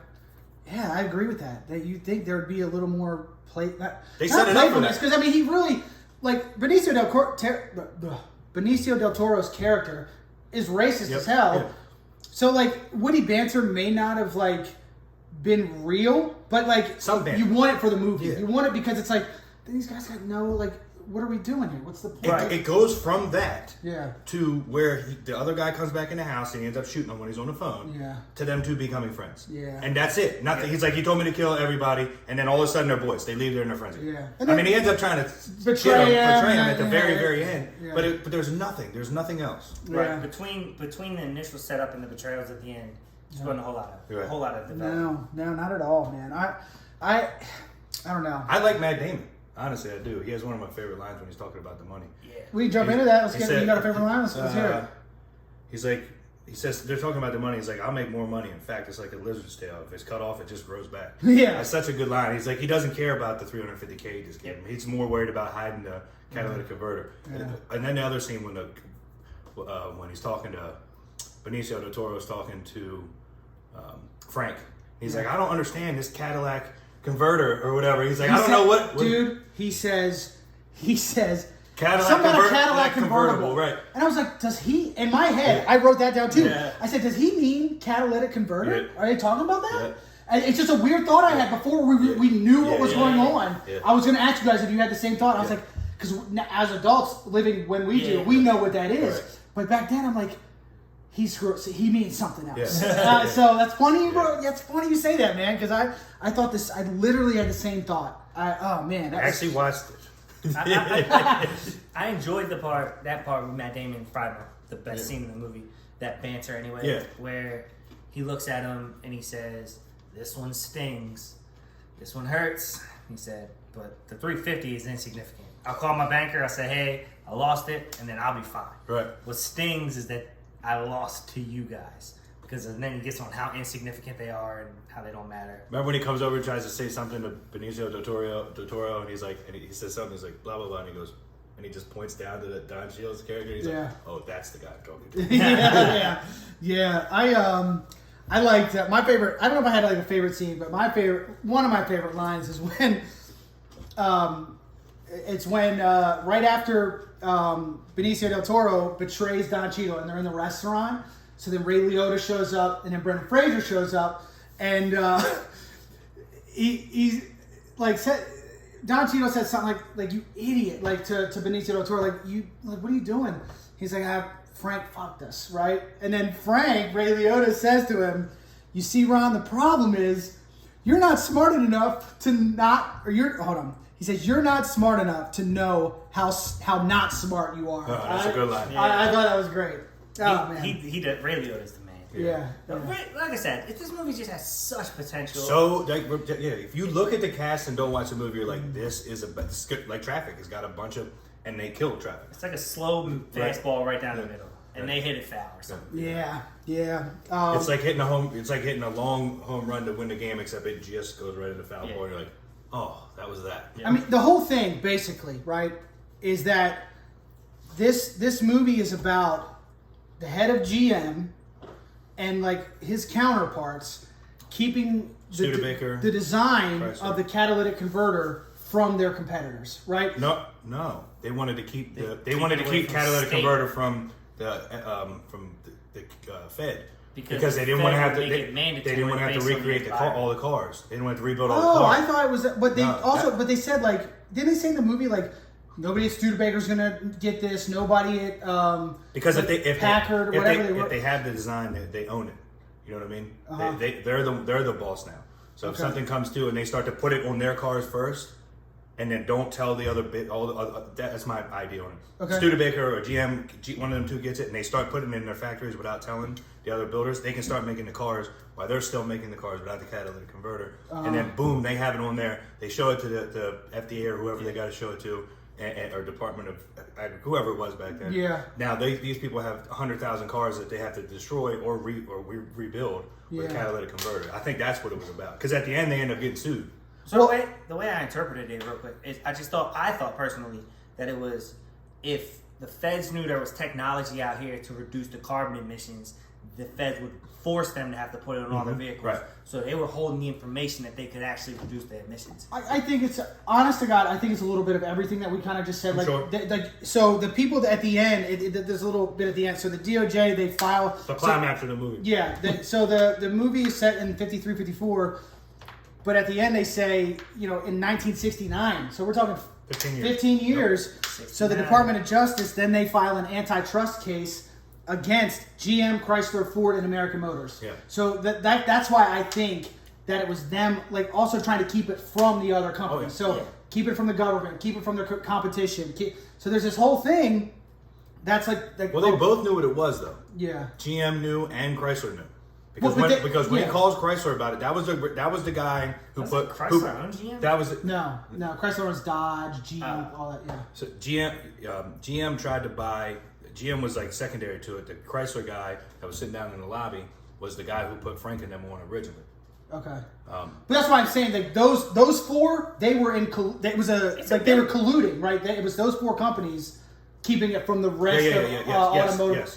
Yeah, I agree with that. That you think there would be a little more They set it up for that. because I mean he really like Benicio del Toro's character is racist as hell. Yeah. So like witty banter may not have like been real, but like Some banter. you want it for the movie. Yeah. You want it because it's like these guys got no like what are we doing here? What's the point? It goes from that Yeah. to where the other guy comes back in the house and he ends up shooting him when he's on the phone. Yeah. To them two becoming friends. Yeah. And that's it. Nothing. He's like, he told me to kill everybody, and then all of a sudden they're boys. They leave there and they're friends again. Yeah. I mean, he ends up trying to Betray him at the yeah, very, yeah, very end. yeah. But there's nothing. There's nothing else. Right. Yeah. Between the initial setup and the betrayals at the end, just wasn't a whole lot of Right. development. No, not at all, man. I don't know. I like Matt Damon. Honestly, I do. He has one of my favorite lines when he's talking about the money. Yeah. We jump into that. He You said- got a favorite line? Let's hear it. He's like, he says, they're talking about the money. He's like, I'll make more money. In fact, it's like a lizard's tail. If it's cut off, it just grows back. Yeah. That's such a good line. He's like, he doesn't care about the $350K he just gave him. He's more worried about hiding the catalytic converter. Yeah. And then the other scene when he's talking to Benicio del Toro is talking to Frank. He's like, I don't understand this Cadillac converter or whatever. He's like, I don't know what dude. He says Cadillac something about a convert- Cadillac convertible, right? And I was like, does he? In my head, I wrote that down too. Yeah. I said, does he mean catalytic converter? Yeah. Are they talking about that? Yeah. And it's just a weird thought I had before we knew what was going on. Yeah. I was going to ask you guys if you had the same thought. I was like, because as adults living when we do, we know what that is. Right. But back then, I'm like, he means something else. Yeah. So that's funny. That's funny you say that, man. Because I thought this. I literally had the same thought. Oh man, I actually watched it. I enjoyed that part with Matt Damon and Frymer, the best scene in the movie. That banter, anyway, where he looks at him and he says, "This one stings, this one hurts." He said, "But the 350 is insignificant. I'll call my banker. I'll say, hey, I lost it, and then I'll be fine. Right. What stings is that I lost to you guys." Because then he gets on how insignificant they are and how they don't matter. Remember when he comes over and tries to say something to Benicio del Toro, and he's like, and he says something, he's like, blah, blah, blah, and he goes, and he just points down to the Don Cheadle's character, and he's like, oh, that's the guy I'm talking to. yeah. I liked my favorite. I don't know if I had like a favorite scene, but one of my favorite lines is when, it's when right after Benicio del Toro betrays Don Cheadle, and they're in the restaurant. So then Ray Liotta shows up, and then Brendan Fraser shows up, and he's like Don Cheadle said something like you idiot, like to Benicio del Toro, like what are you doing? He's like, Frank fucked us, right? And then Ray Liotta says to him, you see, Ron, the problem is you're not smart enough to he says you're not smart enough to know how not smart you are. Oh, that's a good line. I thought that was great. Oh, man. He did. Ray Liotta's the man. Yeah. Like I said, if this movie just has such potential. So, if you look at the cast and don't watch the movie, you're like, this is like Traffic. It's got a bunch of, and they killed Traffic. It's like a slow fastball right down the middle, and they hit it foul or something. Yeah. It's like hitting a long home run to win the game, except it just goes right into foul ball. And you're like, oh, that was that. I mean, the whole thing, basically, right, is that this movie is about the head of GM and like his counterparts keeping Studebaker, the design Chrysler. of the catalytic converter from their competitors, right? No. They wanted to keep keep it away from catalytic state. converter from the Fed because they didn't Fed want to have would to. make it mandatory They didn't want to have to based on recreate the all the cars. They didn't want to rebuild all the Oh, cars. I thought it was, but they No, but they said like, didn't they say in the movie like nobody at Studebaker's gonna get this, nobody at Because like if Packard or whatever they were. if they have the design, they own it. You know what I mean? Uh-huh. They're the boss now. So if something comes to and they start to put it on their cars first, and then don't tell the other bit. That's my idea on it. Okay. Studebaker or GM, one of them two gets it, and they start putting it in their factories without telling the other builders. They can start making the cars while they're still making the cars without the catalytic converter. And then boom, they have it on there. They show it to the FDA or whoever they got to show it to, or Department of whoever it was back then. Yeah. Now these people have 100,000 cars that they have to destroy or rebuild with a catalytic converter. I think that's what it was about. Because at the end they end up getting sued. So the way I interpreted it real quick is I thought personally that it was if the feds knew there was technology out here to reduce the carbon emissions, the feds would force them to have to put it on all their vehicles. Right. So they were holding the information that they could actually reduce their emissions. I think it's, honest to God, I think it's a little bit of everything that we kind of just said. Like, Sure. So the people at the end, there's a little bit at the end. So the DOJ, they file. The climax of the movie. Yeah. So the movie is set in 53, 54, but at the end they say, in 1969. So we're talking 15 years. So the Department of Justice, then they file an antitrust case against GM, Chrysler, Ford, and American Motors. Yeah. So that's why I think that it was them, like, also trying to keep it from the other companies. Oh, yeah. So keep it from the government, keep it from their competition. So there's this whole thing that's like well, they both knew what it was, though. Yeah. GM knew and Chrysler knew. Well, Because when he calls Chrysler about it, that was the guy who put Chrysler owned GM? That was No, Chrysler was Dodge, Jeep, all that. Yeah. So GM tried to buy. GM was like secondary to it. The Chrysler guy that was sitting down in the lobby was the guy who put Frank and them on originally. Okay. But that's why I'm saying that those four, they were in. They were colluding, right? It was those four companies keeping it from the rest of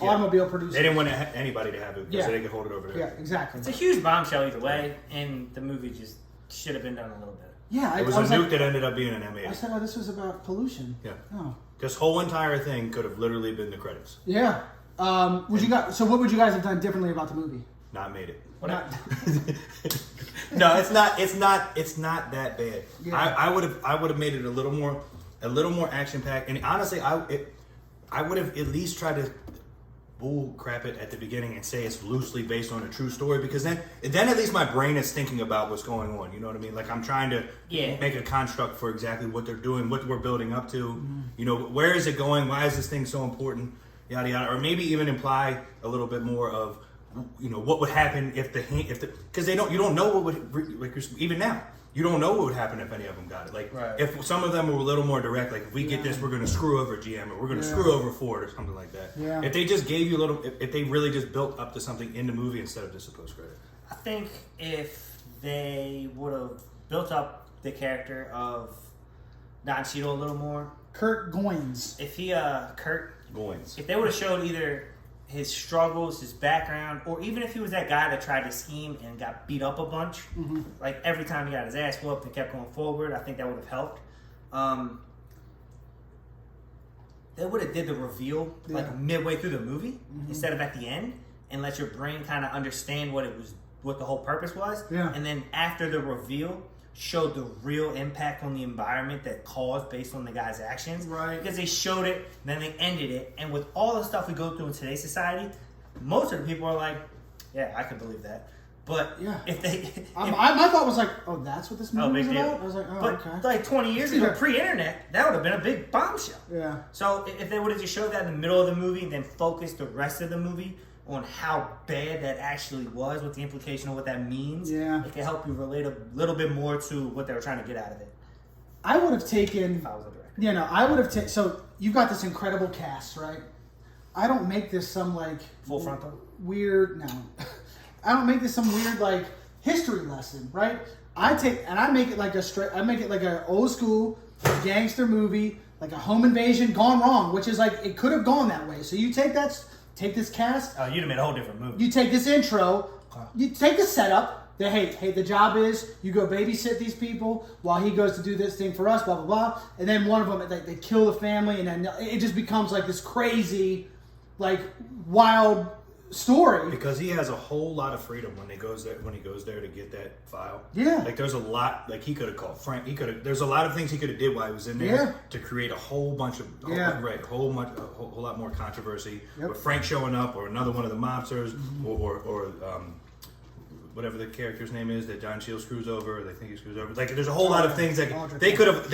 automobile producers. They didn't want anybody to have it because they could hold it over there. Yeah, exactly. It's a huge bombshell either way, and the movie just should have been done a little better. Yeah, it was a nuke that ended up being an M8. I said, this was about pollution. Yeah. Oh. This whole entire thing could have literally been the credits. Yeah. What would you guys have done differently about the movie? Not made it. No, it's not that bad. Yeah. I would have made it a little more action packed. And honestly, I would have at least tried to bull crap it at the beginning and say it's loosely based on a true story, because then at least my brain is thinking about what's going on. You know what I mean? Like, I'm trying to make a construct for exactly what they're doing, what we're building up to. Mm-hmm. Where is it going? Why is this thing so important? Yada yada. Or maybe even imply a little bit more of, what would happen if because you don't know what would, like, even now. You don't know what would happen if any of them got it. Like, if some of them were a little more direct, like, if we get this, we're going to screw over GM, or we're going to screw over Ford, or something like that. Yeah. If they just gave you if they really just built up to something in the movie instead of just a post credit. I think if they would have built up the character of Don Cheadle a little more. Kurt Goins. If he, Kurt Goins. If they would have showed either his struggles, his background, or even if he was that guy that tried to scheme and got beat up a bunch, like every time he got his ass whooped and kept going forward, I think that would have helped. They would have did the reveal like midway through the movie instead of at the end, and let your brain kind of understand what the whole purpose was. Yeah. And then after the reveal, showed the real impact on the environment that caused based on the guy's actions. Right. Because they showed it, then they ended it, and with all the stuff we go through in today's society, most of the people are like, yeah, I can believe that. But if they... my thought was like, oh, that's what this movie was big about? deal. I was like, oh, but okay. like 20 years ago, pre-internet, that would have been a big bombshell. Yeah. So if they would have just showed that in the middle of the movie and then focused the rest of the movie on how bad that actually was, what the implication of what that means, it can help you relate a little bit more to what they were trying to get out of it. I would have taken... If I was a director. Yeah, no, I would have taken... So, you've got this incredible cast, right? I don't make this some, like... Full frontal? Weird... No. I don't make this some weird, like, history lesson, right? I make it like an old school gangster movie, like a home invasion gone wrong, which is like, it could have gone that way. So you take this cast. Oh, you'd have made a whole different movie. You take this intro. You take the setup. That hey, the job is you go babysit these people while he goes to do this thing for us, blah blah blah. And then one of them, they kill the family, and then it just becomes like this crazy, like, wild story. Because he has a whole lot of freedom when he goes there to get that file. Yeah. Like, there's a lot, like, he could have called Frank. There's a lot of things he could have did while he was in there to create a whole bunch of a whole lot more controversy with Frank showing up, or another one of the mobsters, or whatever the character's name is that John Shield screws over, or they think he screws over. Like, there's a whole lot of things that they could have,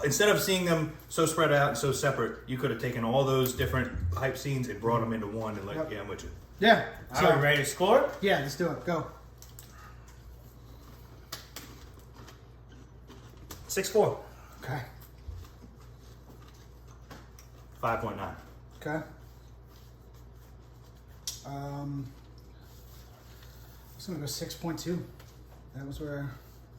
instead of seeing them so spread out and so separate, you could have taken all those different hype scenes and brought them into one, and like, I'm with you. Yeah. So, are we ready to score? Yeah, let's do it. Go. 6-4. Okay. 5.9. Okay. I was gonna go 6.2. That was where.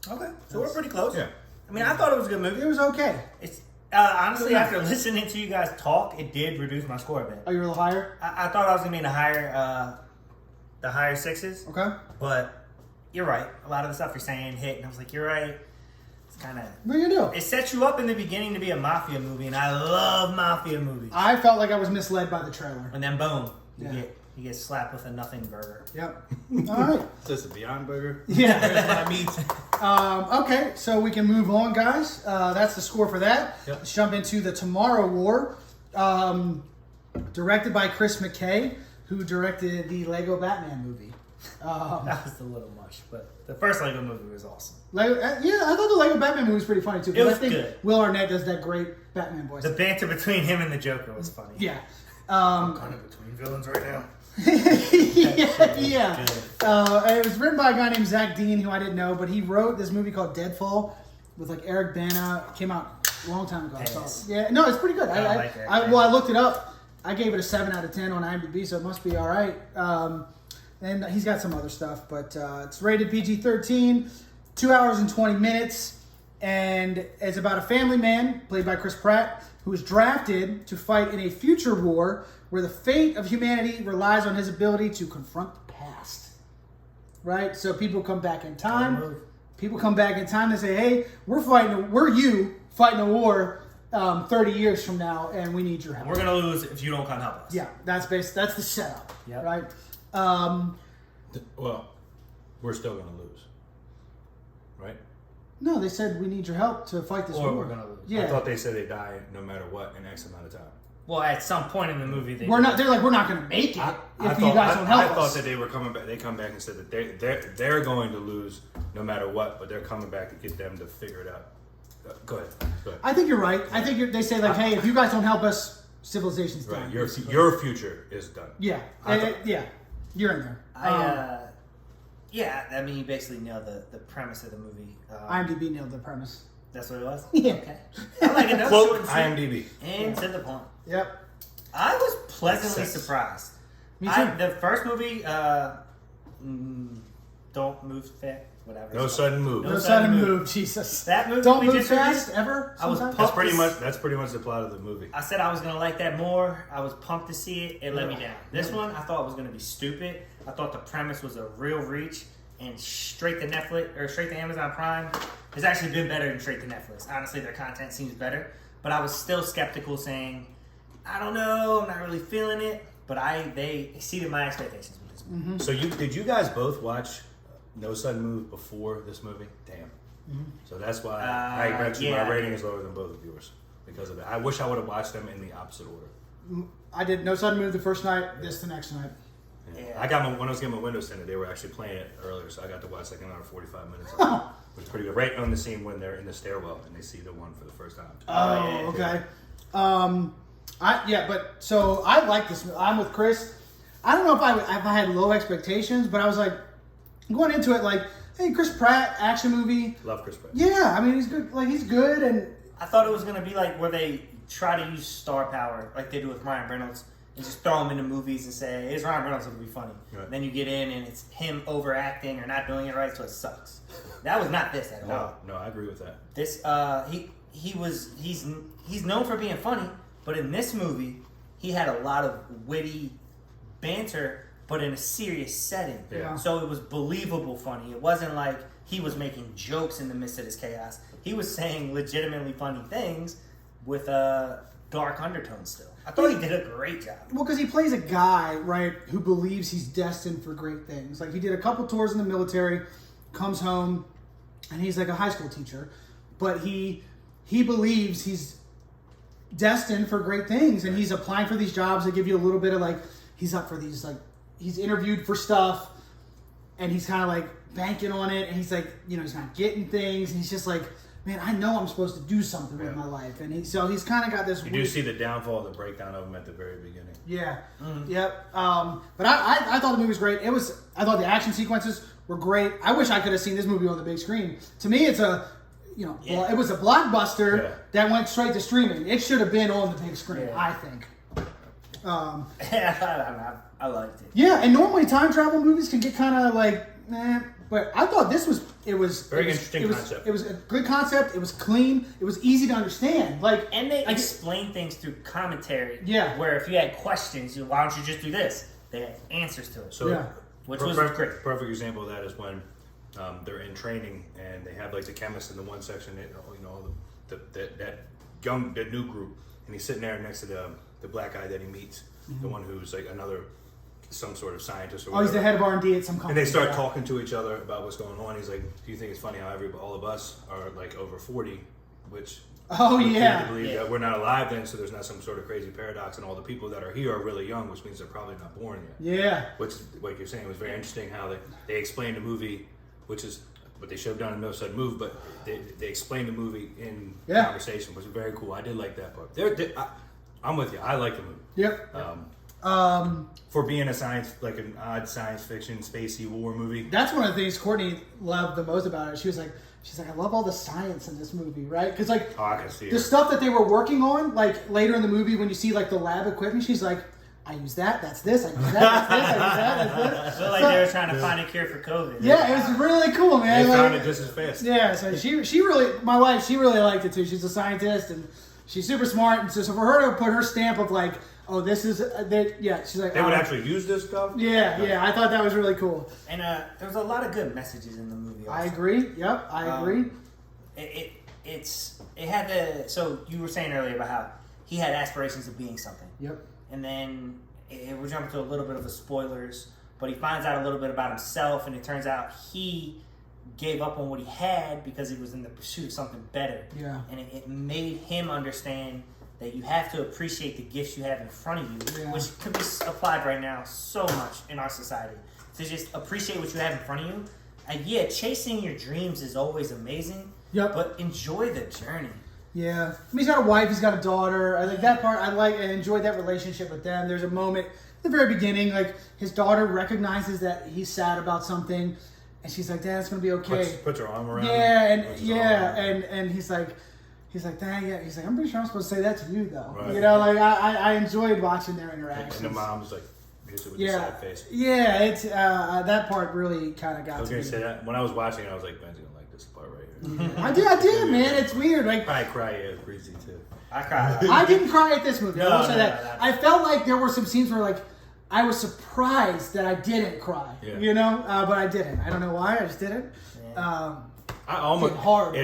Okay, so we're pretty close. Yeah. I mean, I thought it was a good movie. It was okay. It's honestly, after listening to you guys talk, it did reduce my score a bit. Oh, you're a little higher. I thought I was gonna be in the higher sixes. Okay. But you're right. A lot of the stuff you're saying hit, and I was like, you're right. It's kind of. What are you gonna do? It sets you up in the beginning to be a mafia movie, and I love mafia movies. I felt like I was misled by the trailer. And then boom, Yeah. you get slapped with a nothing burger. Yep. All right. Is this a Beyond Burger? Yeah. Where's my meat? Okay, so we can move on, guys. That's the score for that. Yep. Let's jump into the Tomorrow War, directed by Chris McKay, who directed the Lego Batman movie. That was a little much, but the first Lego movie was awesome. Yeah, I thought the Lego Batman movie was pretty funny too. 'Cause It was I think good. Will Arnett does that great Batman voice. The banter between him and the Joker was funny. Yeah. I'm kind of between villains right now. yeah. It was written by a guy named Zach Dean, who I didn't know, but he wrote this movie called Deadfall with like Eric Bana. It came out a long time ago. Pass. So, yeah, no, it's pretty good. I like Eric I Bana. looked it up. I gave it a 7 out of 10 on IMDb, so it must be all right. And he's got some other stuff, but it's rated PG-13, 2 hours and 20 minutes, and it's about a family man, played by Chris Pratt, who is drafted to fight in a future war where the fate of humanity relies on his ability to confront the past. Right? So people come back in time. People come back in time and say, hey, we're you fighting a war 30 years from now, and we need your help. We're gonna lose if you don't come help us. Yeah, that's the setup. Yep. Right? Well, we're still going to lose. Right? No, they said we need your help to fight this Or war. we're gonna lose. Yeah. I thought they said they die no matter what in X amount of time. Well, at some point in the movie, They're like, we're not going to make it if you guys don't help I us. thought that they were coming back. They come back and said that they're going to lose no matter what, but they're coming back to get them to figure it out. Go ahead. I think you're right. I think they say like, hey, if you guys don't help us, civilization's Right. done. Your future is done. Yeah. Yeah. You're in there. yeah, I mean, you basically nailed the premise of the movie. IMDb nailed the premise. That's what it was? Yeah. Okay. I like it. That's Quote short and sweet. IMDb. And to the point. Yep. I was pleasantly Success. surprised. Me too. The first movie, Don't Move Fast, whatever. No it's sudden move. No sudden move, Jesus. That movie Don't we move just fast reviewed, ever. I was sometimes? pumped. That's pretty much the plot of the movie. I said I was gonna like that more. I was pumped to see it. It let me down. This one I thought was gonna be stupid. I thought the premise was a real reach, and straight to Netflix or straight to Amazon Prime has actually been better than straight to Netflix. Honestly, their content seems better, but I was still skeptical, saying, I don't know, I'm not really feeling it. But they exceeded my expectations with this movie. So did you guys both watch No Sudden Move before this movie? Damn. So that's why I bet you yeah. my rating is lower than both of yours because of that. I wish I would have watched them in the opposite order. I did No Sudden Move the first night, this the next night. Yeah. I got when I was getting my windows tinted, they were actually playing it earlier, so I got to watch like an hour 45 minutes of it, which is pretty good. Right on the scene when they're in the stairwell and they see the one for the first time. Oh, yeah. okay. But so I like this. I'm with Chris. I don't know if I had low expectations, but I was like going into it like, hey, Chris Pratt action movie. Love Chris Pratt. Yeah, I mean he's good. Like he's good, and I thought it was gonna be like where they try to use star power, like they do with Ryan Reynolds, and just throw him into movies and say, "It's Ryan Reynolds, it'll be funny." Right. Then you get in and it's him overacting or not doing it right, so it sucks. That was not this at all. No, I agree with that. This he's known for being funny, but in this movie he had a lot of witty banter, but in a serious setting. Yeah. So it was believable funny. It wasn't like he was making jokes in the midst of this chaos. He was saying legitimately funny things with a dark undertone still. I thought he did a great job. well, because he plays a guy, right, who believes he's destined for great things. Like he did a couple tours in the military, comes home, and he's like a high school teacher, but he believes he's destined for great things, and he's applying for these jobs that give you a little bit of like he's up for these, like he's interviewed for stuff, and he's kind of like banking on it, and he's like, he's not getting things, and he's just like, man, I know I'm supposed to do something with my life, and so he's kind of got this. You do see the downfall, the breakdown of him at the very beginning. Yeah. Yep. But I thought the movie was great. I thought the action sequences were great. I wish I could have seen this movie on the big screen. To me, it's a it was a blockbuster Yeah. that went straight to streaming. It should have been on the big screen, I think. I liked it. Yeah, and normally time travel movies can get kind of like, but I thought this was interesting concept. It was a good concept. It was clean. It was easy to understand. And they explain things through commentary. Yeah. Where if you had questions, why don't you just do this? They had answers to it. So, which was great. Perfect example of that is when they're in training and they have like the chemist in the one section, that new group, and he's sitting there next to the black guy that he meets, the one who's like some sort of scientist or whatever. He's the head of R&D at some company. And they start talking to each other about what's going on. He's like, do you think it's funny how all of us are like over 40, which believe that we're not alive then, so there's not some sort of crazy paradox, and all the people that are here are really young, which means they're probably not born yet. Yeah. Which, like you're saying, was very interesting how they explained the movie, which is what they should have done in No Sudden Move, but they explained the movie in conversation, which was very cool. I did like that part. I'm with you. I like the movie. Yep. For being an odd science fiction, spacey war movie. That's one of the things Courtney loved the most about it. She's like, I love all the science in this movie, right? Because I can see the stuff that they were working on, like later in the movie when you see like the lab equipment, she's like, I use that, that's this, I use that, that's this, I use that, that's this. So like they were trying to find a cure for COVID. Yeah, it was really cool, man. They found it just as fast. Yeah, so she really, my wife, she really liked it too. She's a scientist and she's super smart, and so for her to put her stamp of like, oh, this is she's like, they would actually use this stuff. Yeah, I thought that was really cool. And there was a lot of good messages in the movie. Also. I agree. Yep, I agree. It had the, so you were saying earlier about how he had aspirations of being something. Yep. And then we're jumping to a little bit of the spoilers, but he finds out a little bit about himself, and it turns out he gave up on what he had because he was in the pursuit of something better. Yeah. And it made him understand that you have to appreciate the gifts you have in front of you, which could be applied right now so much in our society. To just appreciate what you have in front of you. And chasing your dreams is always amazing, but enjoy the journey. Yeah. I mean, he's got a wife, he's got a daughter. I think that part, I enjoyed that relationship with them. There's a moment at the very beginning, like his daughter recognizes that he's sad about something, and she's like, Dad, it's going to be okay. Puts her arm around him. And he's like, Dad, he's like, I'm pretty sure I'm supposed to say that to you, though. Right. You know, like, I enjoyed watching their interactions. And the mom's like, hits it with a sad face. Yeah, it's, that part really kind of got to me. I was going to say that. When I was watching it, I was like, Ben's going to like this part right here. I did, man. It's weird. Like, I cry, breezy, too. I cried. I didn't cry at this movie. I will say that. No. I felt like there were some scenes where, like, I was surprised that I didn't cry. Yeah. You know? But I didn't. I don't know why. I just didn't. Yeah. I almost hard.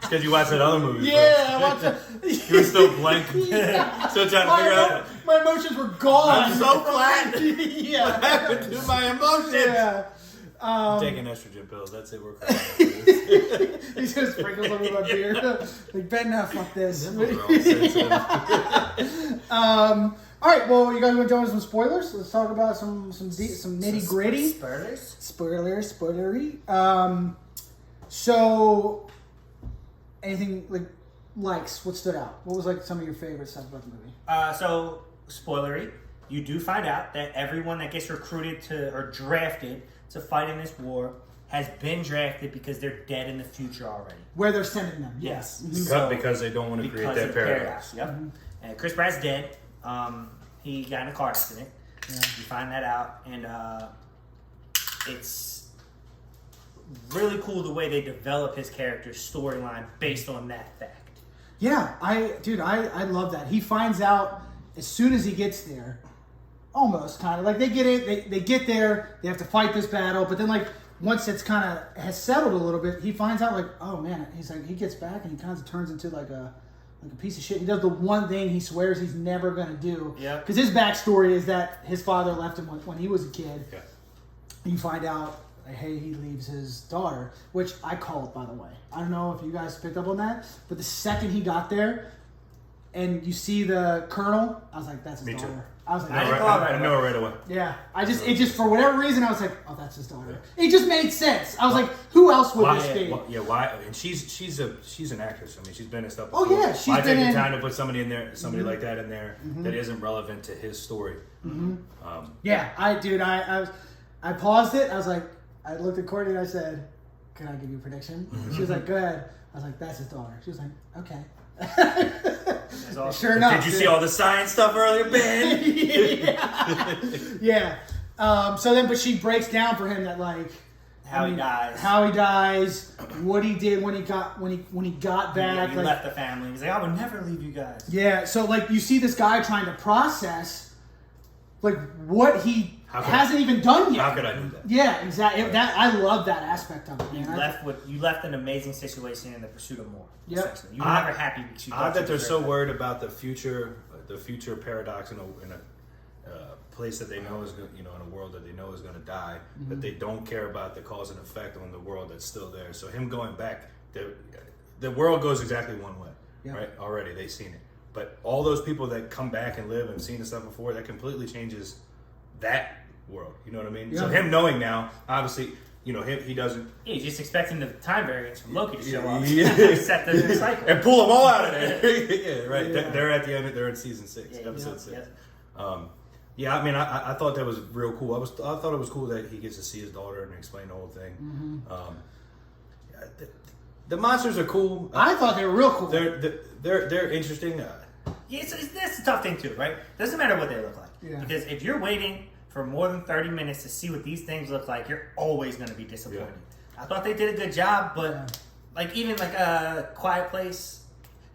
Because you watched that other movie. Yeah, I watched it. You were still blank. Still trying to figure out. My emotions were gone. I'm so flat. Yeah. What happened to my emotions? Yeah. Taking estrogen pills. That's it. We're crying. He's gonna sprinkle some of my beer. Like, Ben, now fuck this. All right. Well, you guys want to join us some spoilers? Let's talk about some nitty gritty. Spoilery. So, anything likes? What stood out? What was like some of your favorite stuff about the movie? So, spoilery. You do find out that everyone that gets recruited to or drafted to fight in this war has been drafted because they're dead in the future already. Where they're sending them. Yes. Because they don't want to create that paradox. Yep. Mm-hmm. And Chris Pratt's dead. He got in a car accident. Yeah. You find that out, and it's really cool the way they develop his character's storyline based on that fact. Yeah, I love that. He finds out as soon as he gets there. Almost, kind of. Like, they get it, they get there, they have to fight this battle, but then, like, once it's kind of has settled a little bit, he finds out, like, oh, man, he's like, he gets back and he kind of turns into, like a piece of shit. He does the one thing he swears he's never going to do. Yeah. Because his backstory is that his father left him when he was a kid. Yeah. And you find out, like, hey, he leaves his daughter, which I called, by the way. I don't know if you guys picked up on that, but the second he got there and you see the colonel, I was like, that's his daughter. Too. I was like, I know it right away. Yeah, it just for whatever reason I was like, oh, that's his daughter. It just made sense. I was like, who else would this be? Why? And she's an actress. I mean, she's been in stuff before. Oh yeah, she's why been take in. the time to put somebody in there, somebody like that in there that isn't relevant to his story? Yeah, I paused it. I was like, I looked at Courtney and I said, can I give you a prediction? She was like, go ahead. I was like, that's his daughter. She was like, okay. Awesome. Sure enough. Did you see all the science stuff earlier, Ben? Yeah. So then, but she breaks down for him that like How he dies, what he did when he got back. He like, left the family. He's like, I would never leave you guys. Yeah. So like you see this guy trying to process like what he hasn't even done yet. How could I do that? Yeah, exactly. That I love that aspect of it. You left an amazing situation in the pursuit of more. Yep. Essentially. You were never happy because you thought that they're so worried about the future paradox in a place that they know is going, in a world that they know is going to die, that they don't care about the cause and effect on the world that's still there. So him going back, the world goes exactly one way, right? Already they've seen it, but all those people that come back and live and seen the stuff before, that completely changes that world. You know what I mean? Yeah. So him knowing now, obviously, he doesn't. Yeah, he's just expecting the time variance from Loki to show up. Yeah. Set the cycle. And pull them all out of there. Yeah, right. Yeah. They're at the end. They're in season 6, episode 6. Yeah, I mean, I thought that was real cool. I thought it was cool that he gets to see his daughter and explain the whole thing. The monsters are cool. I thought they were real cool. They're interesting. Yeah, that's a tough thing too, right? Doesn't matter what they look like. Yeah. Because if you're waiting for more than 30 minutes to see what these things look like, you're always going to be disappointed. Yeah. I thought they did a good job, but like even like a Quiet Place,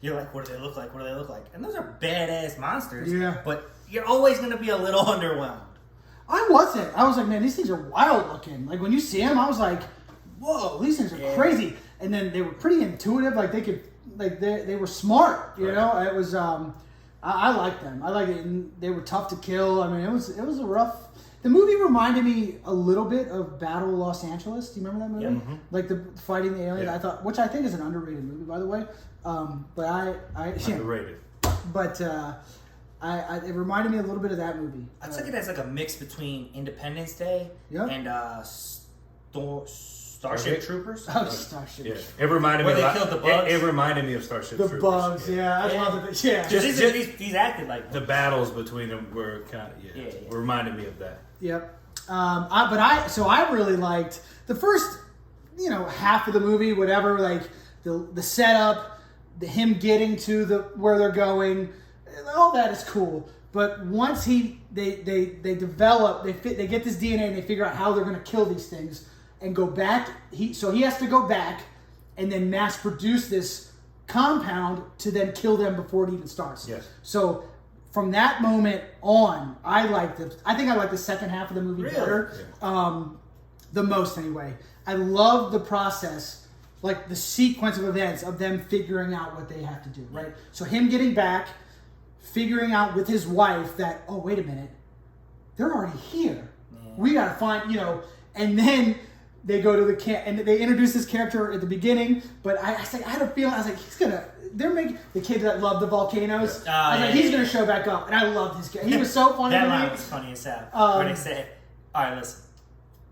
you're like, what do they look like? What do they look like? And those are badass monsters. Yeah. But you're always going to be a little underwhelmed. I wasn't. I was like, man, these things are wild looking. Like when you see them, I was like, whoa, these things are crazy. And then they were pretty intuitive. Like they could, like they were smart. You know, it was. I liked them. I liked it. And they were tough to kill. I mean, it was a rough. The movie reminded me a little bit of Battle Los Angeles. Do you remember that movie? Yeah. Mm-hmm. Like the fighting the alien. I thought, which I think is an underrated movie, by the way. But I Underrated. But it reminded me a little bit of that movie. I took it as like a mix between Independence Day and Starship Troopers. Oh, Starship. Yeah, it reminded Where me. they killed the bugs. It reminded me of Starship The Troopers. bugs, I love it. Yeah. These acted like the battles between them were kind of reminded me of that. Yep. I really liked the first, half of the movie, whatever, like the setup, him getting to where they're going, all that is cool. But once they develop, they get this DNA and they figure out how they're going to kill these things and go back. He has to go back and then mass produce this compound to then kill them before it even starts. Yes. So from that moment on, I think I like the second half of the movie better. Yeah. The most anyway. I love the process, like the sequence of events of them figuring out what they have to do, right? So him getting back, figuring out with his wife that, oh, wait a minute, they're already here. Yeah. We got to find, and then they go to the camp, and they introduce this character at the beginning, but I had a feeling, I was like, they're making the kid that loved the volcanoes. I was like, he's going to show back up, and I loved his guy. He was so funny. That line was funny as hell. When they said, all right, listen,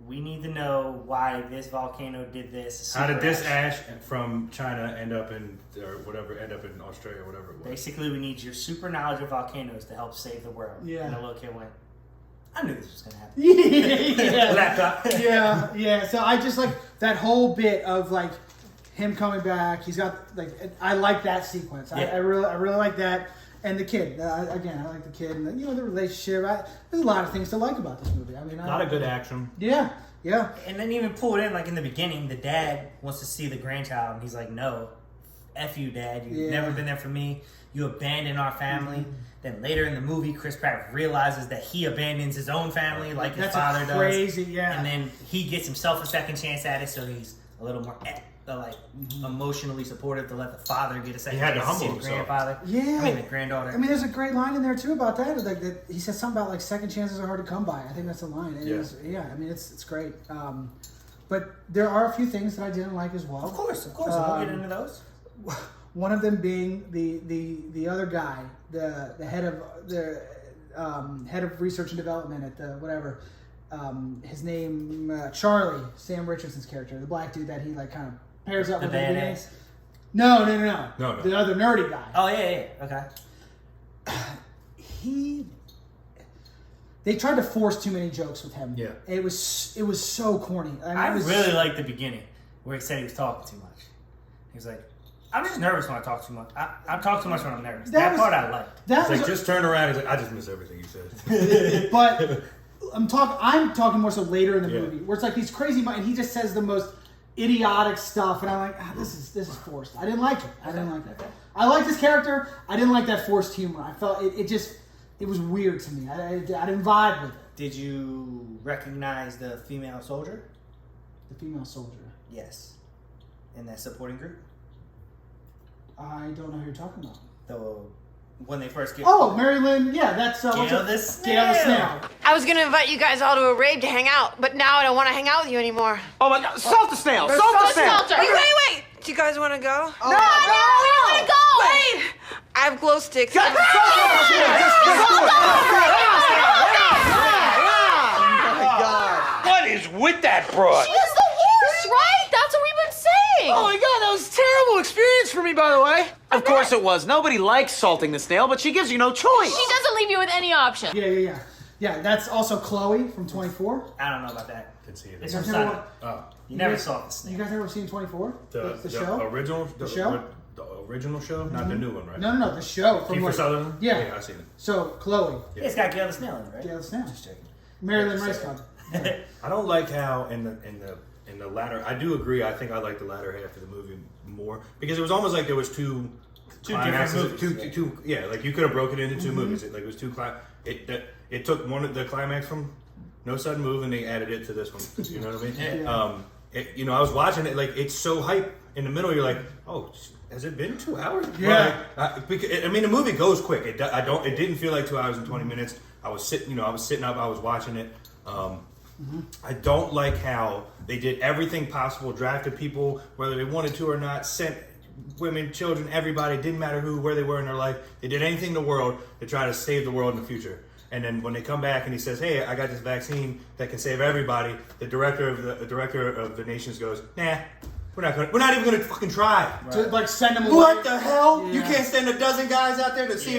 we need to know why this volcano did this. How did this ash from China end up in Australia, whatever it was? Basically, we need your super knowledge of volcanoes to help save the world. Yeah. And the little kid went, I knew this was going to happen. Yeah. Laptop. Yeah. So I just like that whole bit of like him coming back. He's got I like that sequence. I really like that. And the kid, again, I like the kid, and the relationship. There's a lot of things to like about this movie. I mean, a lot of good action. Yeah. And then even pull it in, like in the beginning, the dad wants to see the grandchild, and he's like, "No, F you, Dad. You've never been there for me. You abandoned our family." Mm-hmm. Then later in the movie, Chris Pratt realizes that he abandons his own family, like his father does. Crazy, yeah. And then he gets himself a second chance at it, so he's a little more emotionally supportive to let the father get a second chance to see the grandfather. Yeah. I mean, the granddaughter. I mean, there's a great line in there, too, about that. Like, he says something about, like, second chances are hard to come by. I think that's the line. I mean, it's great. But there are a few things that I didn't like as well. Of course. We'll get into those. One of them being the other guy, the head of research and development at the whatever. His name, Charlie, Sam Richardson's character, the black dude that he, like, kind of pairs up with the badass. No. The other nerdy guy. Oh yeah. Okay. They tried to force too many jokes with him. Yeah. It was so corny. I really liked the beginning. where he said he was talking too much. He was like, I'm just nervous when I talk too much. I talk too much when I'm nervous. That part I liked. It's like, just turn around. He's like, I just miss everything you said. But I'm talking more so later in the movie, where it's like these crazy, and he just says the most idiotic stuff, and I'm like, this is forced. I didn't like it. I liked his character. I didn't like that forced humor. I felt it was weird to me. I didn't vibe with it. Did you recognize the female soldier? The female soldier. Yes. In that supporting group? I don't know who you're talking about. When they first get... Oh, Mary Lynn. Yeah, that's... Gail the Snail. I was going to invite you guys all to a rave to hang out, but now I don't want to hang out with you anymore. Oh my God, Salt the Snail! Salt the Snail! Wait! Do you guys want to go? No! We want to go! Wait! I have glow sticks. What is with that broad? She is the worst, right? That's what we've been saying. Oh my God, that was a terrible experience for me, by the way. Of course it was. Nobody likes salting the snail, but she gives you no choice. She doesn't leave you with any option. Yeah, that's also Chloe from 24. I don't know about that. Didn't see it. It's from Sunday. You never saw the Snail. You guys ever seen 24? The show? Original? The show? The original show? Not the new one, right? No, the show. From Kiefer Sutherland? Yeah. I seen it. So, Chloe. Yeah, it's got Gail the Snail in it, right? Gail the Snail. Just checking. Marilyn Rice Club. I don't like how in the latter. I do agree. I think I like the latter half of the movie more because it was almost like there was two different movies. Two, like you could have broken it into two movies. It was two. It took one of the climax from No Sudden Move and they added it to this one. You know what I mean? Yeah. I was watching it like it's so hype. In the middle, you're like, oh, has it been 2 hours? Yeah. The movie goes quick. It didn't feel like 2 hours and 20 minutes. I was sitting up. I was watching it. I don't like how they did everything possible, drafted people, whether they wanted to or not, sent women, children, everybody, didn't matter who, where they were in their life. They did anything in the world to try to save the world in the future. And then when they come back and he says, hey, I got this vaccine that can save everybody, the director of the nations goes, nah, we're not even gonna fucking try. Right. To like send him away. What the hell? Yeah. You can't send a dozen guys out there to see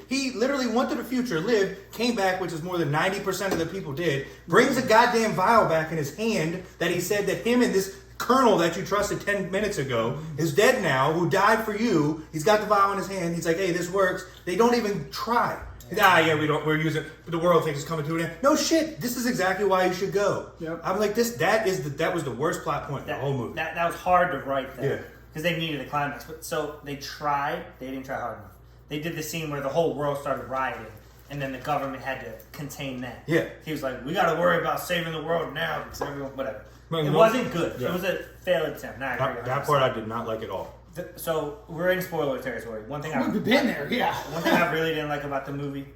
he literally went to the future, lived, came back, which is more than 90% of the people did, brings a goddamn vial back in his hand that he said that him and this colonel that you trusted 10 minutes ago is dead now, who died for you. He's got the vial in his hand. He's like, hey, this works. They don't even try. We're using it, but the world thinks it's coming to an end. No shit, this is exactly why you should go. Yep. I'm like, that was the worst plot point in the whole movie. That was hard to write that. Yeah. Because they needed a climax. But so they tried, they didn't try hard enough. They did the scene where the whole world started rioting, and then the government had to contain that. Yeah. He was like, we gotta worry about saving the world now, because everyone, whatever. Man, it wasn't good. Yeah. It was a failed attempt. That part I did not like at all. So we're in spoiler territory. We've been there, yeah. One thing I really didn't like about the movie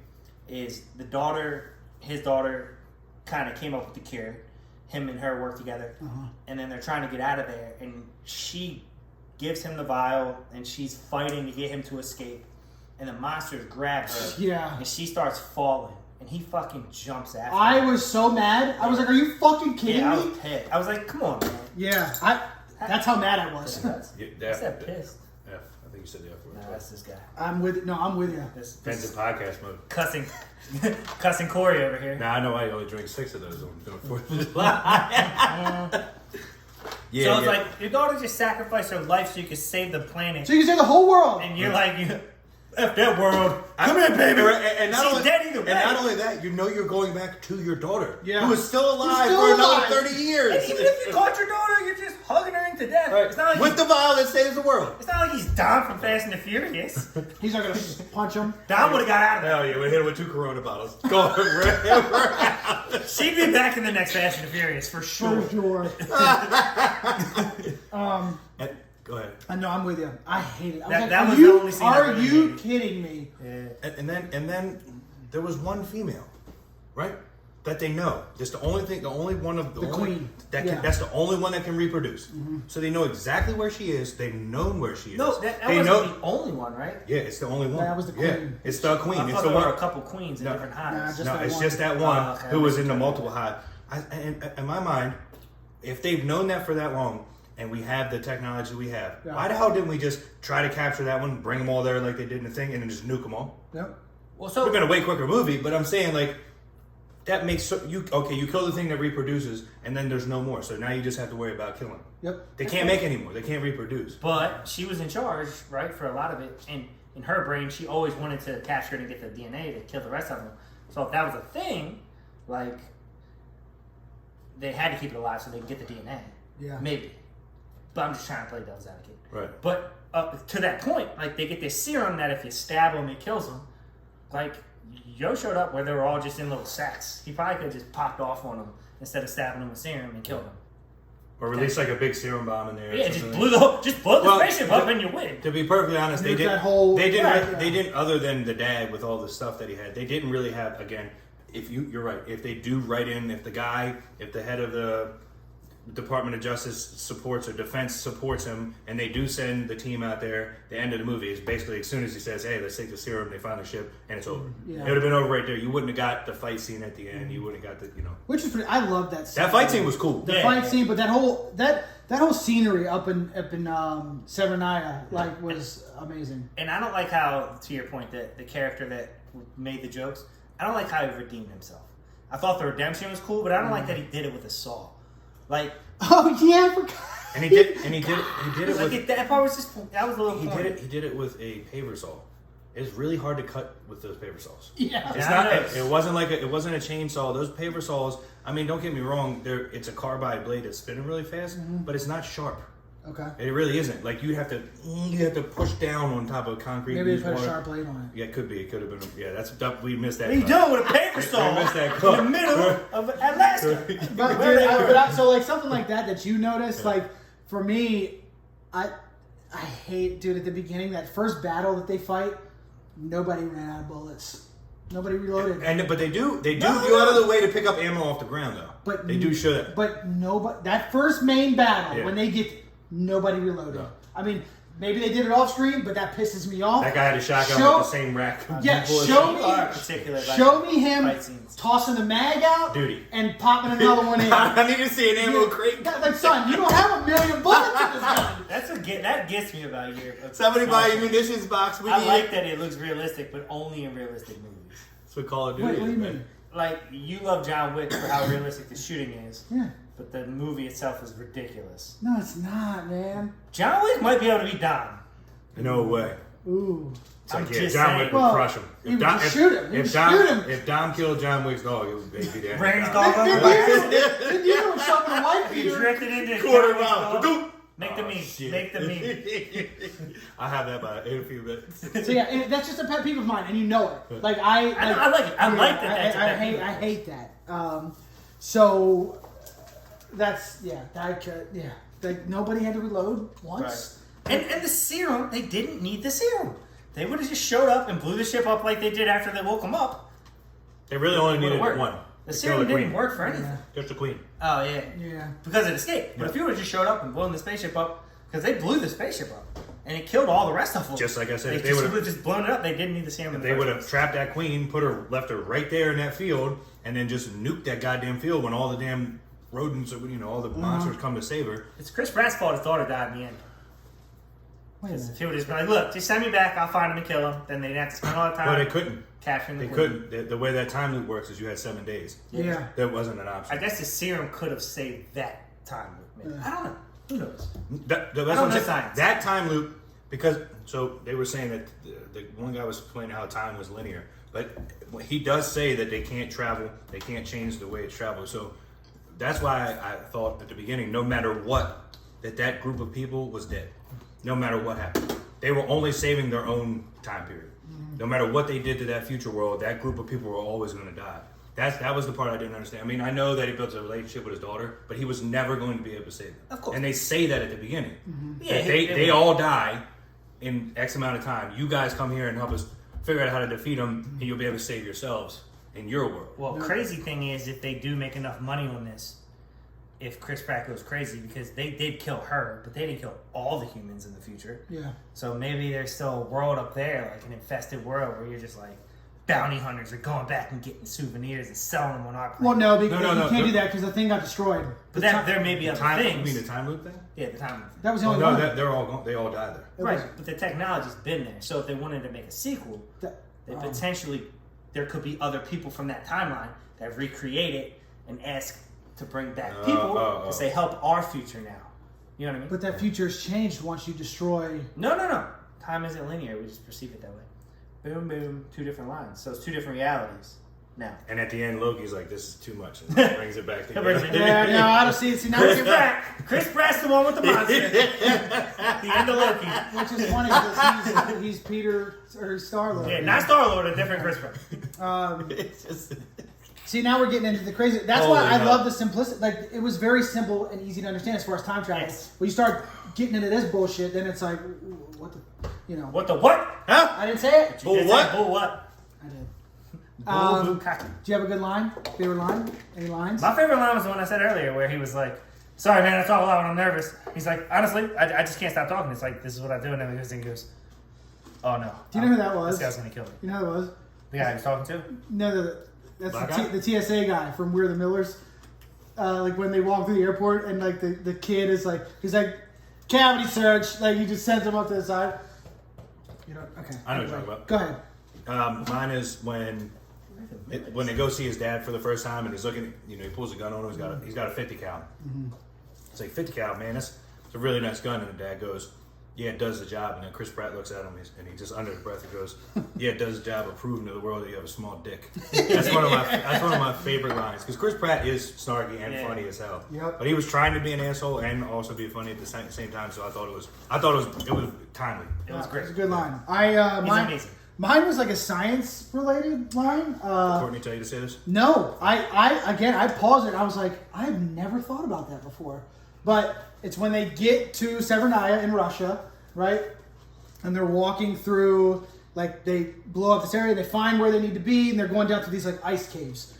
is his daughter kind of came up with the cure. Him and her work together. And then they're trying to get out of there. And she gives him the vial and she's fighting to get him to escape. And the monsters grab her. Yeah. And she starts falling. And he fucking jumps after her. I was so mad. I was like, are you fucking kidding I me? was pissed. I was like, come on, man. Yeah. That's how mad I was. I said pissed. F. I think you said the F word. No, that's this guy. I'm with you. This Ben's in podcast mode. cussing Corey over here. Now I know I only drink 6 of those on 4th of July. So it's like, your daughter just sacrificed her life so you could save the planet. So you can say the whole world. And you're like, F that world. Come here, baby. And She's dead either way. And not only that, you're going back to your daughter. Yeah. Who is still alive Who's still for alive. another 30 years. And even if you caught your daughter, you're just hugging her into death. Right. It's not like With the vial that saves the world. It's not like he's Dom from Fast and the Furious. He's not going to punch him. Dom would have got out of there. Hell yeah, we hit him with 2 Corona bottles. Go right. She'd be back in the next Fast and the Furious for sure. For sure. Go ahead. No, I'm with you. I hate it. I was like, that was the only scene I Are really you hated. kidding me? Yeah. And then there was one female, right? That they know. That's the only thing. The only one of the only, queen. That's the only one that can reproduce. So they know exactly where she is. They've known where she is. No, that they wasn't the only one, right? Yeah, it's the only one. That was the queen. Yeah, it's the queen. I It's thought the there one. were a couple queens in different hives. just No, that it's one. just that one Oh, okay. who was in the multiple hive. And in my mind, if they've known that for that long, and we have the technology we have, why the hell didn't we just try to capture that one, bring them all there like they did in the thing, and then just nuke them all? Yep. Well, It would have been a way quicker movie, but I'm saying, like, that makes you kill the thing that reproduces, and then there's no more. So now you just have to worry about killing them. Yep. They can't make any more. They can't reproduce. But she was in charge, right, for a lot of it. And in her brain, she always wanted to capture it and get the DNA to kill the rest of them. So if that was a thing, like, they had to keep it alive so they could get the DNA. Yeah. Maybe. But I'm just trying to play devil's advocate. Right. But to that point, like, they get this serum that if you stab them, it kills them. Like, Yo showed up where they were all just in little sacks. He probably could have just popped off on them instead of stabbing them with serum and killed them. Or release like a big serum bomb in there. Yeah, just blow the spaceship up and you win. To be perfectly honest, they didn't. They didn't. Other than the dad with all the stuff that he had, they didn't really have. Again, you're right. If they do write in, if the head of the Department of Justice supports or defense supports him, and they do send the team out there, the end of the movie is basically as soon as he says, "Hey, let's take the serum," they find the ship, and it's over. Yeah. It would have been over right there. You wouldn't have got the fight scene at the end. You wouldn't have got the Which is pretty. I love that scene. That fight scene was cool. The fight scene, but that whole scenery up in Severnaya was amazing. And I don't like how, to your point, that the character that made the jokes, I don't like how he redeemed himself. I thought the redemption was cool, but I don't like that he did it with a saw. Like, oh yeah, I forgot. And he did it with that part was just that was a little. He did it with a paver saw. It's really hard to cut with those paver saws. Yeah, it's not. It wasn't a chainsaw. Those paver saws. I mean, don't get me wrong. It's a carbide blade that's spinning really fast, but it's not sharp. Okay. It really isn't. Like you have to push down on top of concrete. Maybe they put a sharp blade on it. Yeah, it could be. It could have been. Yeah, we missed that. What are you doing with a paper saw? We missed that in the middle of Alaska. But dude, so like something like that you noticed, like for me, I hate, dude, at the beginning, that first battle that they fight, nobody ran out of bullets. Nobody reloaded. But they do go out of the way to pick up ammo off the ground though. But they do show that. But nobody, that first main battle, when they get, nobody reloaded. No. I mean, maybe they did it off screen, but that pisses me off. That guy had a shotgun with the same rack. Yeah, show me him tossing the mag out and popping another one in. I need to see an ammo crate. Like, son, you don't have 1 million bullets in this gun. That gets me about your. Somebody buy a munitions box. I like that it looks realistic, but only in realistic movies. That's what Call of Duty. Wait, what do you mean? Like, you love John Wick for how realistic the shooting is. Yeah. But the movie itself is ridiculous. No, it's not, man. John Wick might be able to be Dom. No way. Ooh. It's like, John Wick would crush him. If Dom killed John Wick's dog, it would be the end. Brains dog. Then you know something white He drifted into quarter mile. Make the meme. Make the meme. I have that in a few minutes. So yeah, and that's just a pet peeve of mine, and you know it. Like I like it. I like that. I hate that. So that's like nobody had to reload once. Right. And the serum, they didn't need the serum. They would have just showed up and blew the ship up like they did after they woke them up. They really only needed one. The serum didn't work for anything. Just the queen. Oh, yeah. Yeah. Because it escaped. But if you would have just showed up and blown the spaceship up, because they blew the spaceship up, and it killed all the rest of them. Just like I said, if they would have just blown it up, they didn't need the serum. They would have trapped that queen, left her right there in that field, and then just nuked that goddamn field when all the damn rodents, all the monsters come to save her. It's Chris Pratt's fault his daughter died in the end. If he would just be like, look, just send me back, I'll find him and kill him. Then they'd have to spend all the time. But they couldn't. Capturing the queen. Couldn't. The way that time loop works is you had 7 days. Yeah. That wasn't an option. I guess the serum could have saved that time loop. Maybe. I don't know. Who knows? That's what I'm saying. That time loop, because they were saying that the one guy was explaining how time was linear, but he does say that they can't travel, they can't change the way it travels. So that's why I thought at the beginning, no matter what, that group of people was dead. No matter what happened. They were only saving their own time period. No matter what they did to that future world, that group of people were always going to die. That was the part I didn't understand. I mean, I know that he built a relationship with his daughter, but he was never going to be able to save them. Of course. And they say that at the beginning. Mm-hmm. Yeah, they all die in X amount of time. You guys come here and help us figure out how to defeat them, and you'll be able to save yourselves in your world. Well, crazy thing is, if they do make enough money on this, if Chris Pratt goes crazy, because they did kill her, but they didn't kill all the humans in the future. Yeah. So maybe there's still a world up there, like an infested world, where you're just like, bounty hunters are going back and getting souvenirs and selling them on our planet. Well, no, because you can't do that because the thing got destroyed. But there may be other things. You mean the time loop thing? Yeah, the time loop. That was the only one. They all died there. Right, but the technology's been there. So if they wanted to make a sequel, they potentially there could be other people from that timeline that recreate it and ask to bring back people to say help our future now. You know what I mean? But that future's changed once you destroy. No. Time isn't linear. We just perceive it that way. Boom, boom. 2 different lines. So it's 2 different realities now. And at the end, Loki's like, "This is too much," and brings it back together. Yeah, no, I don't see it. See, now we get back. Chris Pratt's the one with the monster. The end of Loki. Which is funny because he's Peter or Star-Lord. Yeah, not Star-Lord, a different Chris Pratt. It's just... See, now we're getting into the crazy. That's why I love the simplicity. Like, it was very simple and easy to understand as far as time travel. Yes. When you start getting into this bullshit, then it's like, what the, What the what? Huh? I didn't say it. Bull what? Bull what? I did. Bull cocky. Do you have a good line? Favorite line? Any lines? My favorite line was the one I said earlier, where he was like, "Sorry, man, I talk a lot when I'm nervous." He's like, "Honestly, I just can't stop talking. It's like this is what I do." And then he goes, "Oh no." Do you know who that was? This guy's gonna kill me. You know who it was? The guy he was talking to. No, that's Black guy? the TSA guy from We're the Millers. Like when they walk through the airport and like the kid is like, he's like, cavity search. Like he just sends him up to the side. You know? Okay. I know what you're talking about. Go ahead. Mine is when they go see his dad for the first time and he's looking, he pulls a gun on him. He's got a 50 cal. It's like 50 cal, man. It's a really nice gun. And the dad goes, "Yeah, it does the job." And then Chris Pratt looks at him and he just under his breath he goes, "Yeah, it does the job of proving to the world that you have a small dick." That's one of my favorite lines because Chris Pratt is snarky and funny as hell. Yep. But he was trying to be an asshole and also be funny at the same time. So I thought it was timely. It was It's great. a good line. Amazing. Mine was like a science related line. Courtney tell you to say this? No, I paused it. I was like, I've never thought about that before. But it's when they get to Severnaya in Russia, right? And they're walking through, like they blow up this area, they find where they need to be, and they're going down to these like ice caves.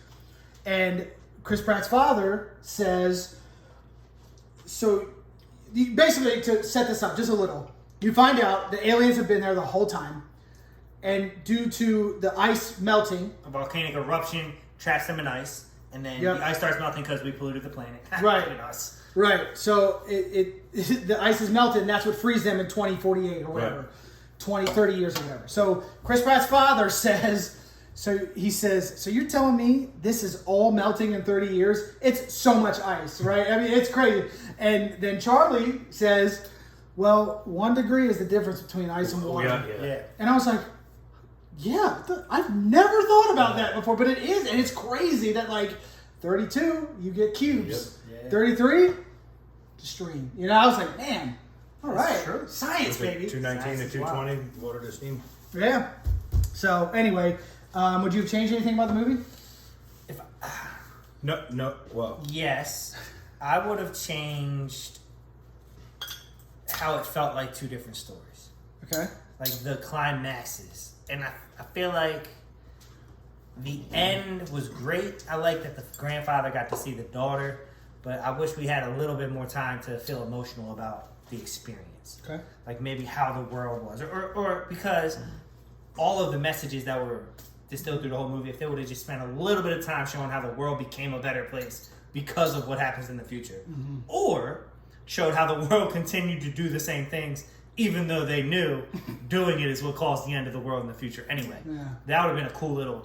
And Chris Pratt's father says, basically to set this up just a little, you find out the aliens have been there the whole time. And due to the ice melting, A volcanic eruption traps them in ice, and then the ice starts melting because we polluted the planet. Right. Look at us. right? So the ice is melted, and that's what frees them in 2048 or whatever, Right. 20, 30 years or whatever. So Chris Pratt's father says, so you're telling me this is all melting in 30 years? It's so much ice, right? I mean, it's crazy. And then Charlie says, well, 1 degree is the difference between ice and water. Yeah. And I was like, yeah, I've never thought about that before, but it is, and it's crazy that like 32, you get cubes. Yep. Yeah. 33, the stream. I was like, man, all right, true. science, baby. 219 to 220, water to steam. Yeah. So anyway, would you have changed anything about the movie? No. Well, Yes, I would have changed how it felt like 2 different stories. Okay. Like the climaxes. And I feel like the end was great. I like that the grandfather got to see the daughter, but I wish we had a little bit more time to feel emotional about the experience. Okay. Like maybe how the world was. Or because all of the messages that were distilled through the whole movie, if they would have just spent a little bit of time showing how the world became a better place because of what happens in the future. Mm-hmm. Or showed how the world continued to do the same things even though they knew doing it is what caused the end of the world in the future. Anyway, that would have been a cool little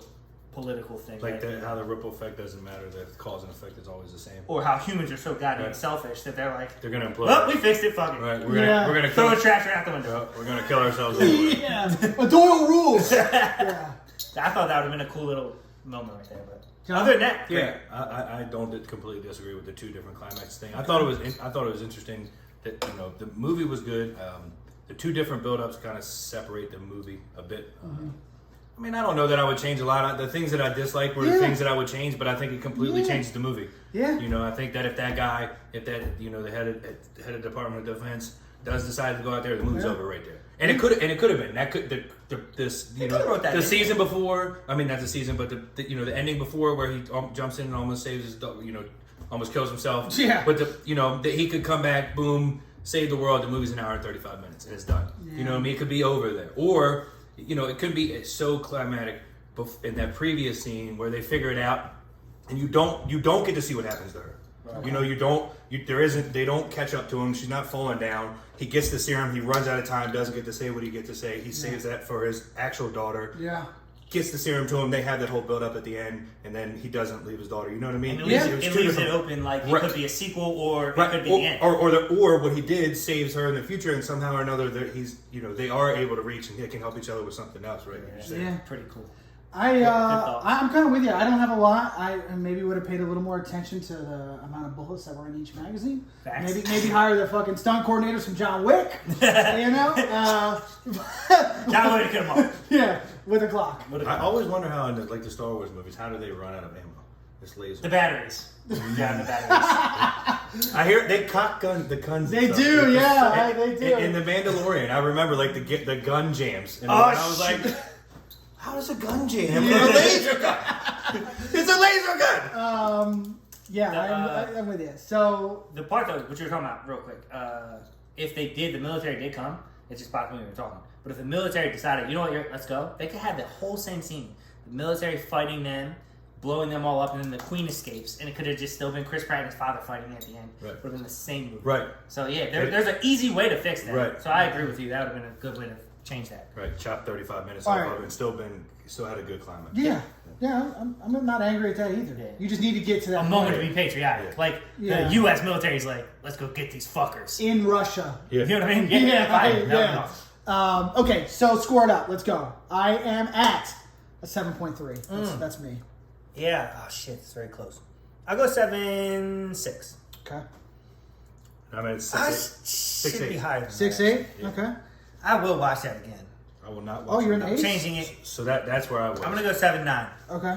political thing. like how the ripple effect doesn't matter. The cause and effect is always the same. Or how humans are so goddamn selfish that they're like, They're gonna implode. well, we fixed it, fuck it. Right, we're gonna Throw kill. a trash out the window. We're gonna kill ourselves. Anyway. Yeah. Doyle rules. Yeah. I thought that would have been a cool little moment right there. But other than that, Yeah, I don't completely disagree with the 2 different climax thing. I thought it was interesting that the movie was good. The 2 different build-ups kind of separate the movie a bit. I mean, I don't know that I would change a lot. The things that I disliked were the things that I would change, but I think it completely changes the movie. Yeah. I think that if the head of Department of Defense does decide to go out there, the movie's over right there. And it could have been that could wrote that the in. season before. I mean, not the season, but the ending before where he jumps in and almost saves his almost kills himself. Yeah. But that he could come back, boom, save the world. The movie's an hour and 35 minutes, and it's done. Yeah. You know what I mean? It could be over there, or it could be so climatic in that previous scene where they figure it out, and you don't get to see what happens to her. Okay. They don't catch up to him. She's not falling down. He gets the serum. He runs out of time. Doesn't get to say what he gets to say. He saves that for his actual daughter. Yeah. gets the serum to him. They have that whole build up at the end, and then he doesn't leave his daughter. You know what I mean? And it leaves it open, like it could be a sequel or it could be the end. Or what he did saves her in the future, and somehow or another, they are able to reach and they can help each other with something else, right? Yeah. Pretty cool. I'm kind of with you. I don't have a lot. I maybe would have paid a little more attention to the amount of bullets that were in each magazine. Facts. Maybe hire the fucking stunt coordinators from John Wick. You know, John Wick him up. Yeah, with a Glock. I always wonder how in the Star Wars movies, how do they run out of ammo? This laser. The batteries. Yeah, the batteries. I hear they cock the guns. They do, yeah, they do. In the Mandalorian, I remember the gun jams. And I was like, how does a gun jam? Yeah. A laser gun. It's a laser gun. I'm with you. So the part though, what you're talking about, real quick, if the military did come, it just popped me when we were talking. But if the military decided, you know what, let's go, they could have the whole same scene. The military fighting them, blowing them all up, and then the Queen escapes, and it could have just still been Chris Pratt and his father fighting at the end. Right. Would have been the same movie. Right. So yeah, there's an easy way to fix that. Right. So I agree with you. That would have been a good way to change that. Right. Chop 35 minutes All off right. of it and still had a good climax. yeah, I'm not angry at that either. Yeah. You just need to get to that A moment point. to be patriotic. Yeah. Like Yeah. the U.S. military's like, let's go get these fuckers. In Russia. Yeah. You know what I mean? Yeah. No. Okay, so score it up. Let's go. I am at a 7.3. That's me. Yeah. Oh shit, it's very close. I'll go 7.6. Okay. I mean, it's I 6.8. should be higher than 6.8. Yeah. Okay. I will watch that again. I will not watch Oh, you're an it. eight? Changing it. So that's where I was. I'm gonna go 7.9 Okay.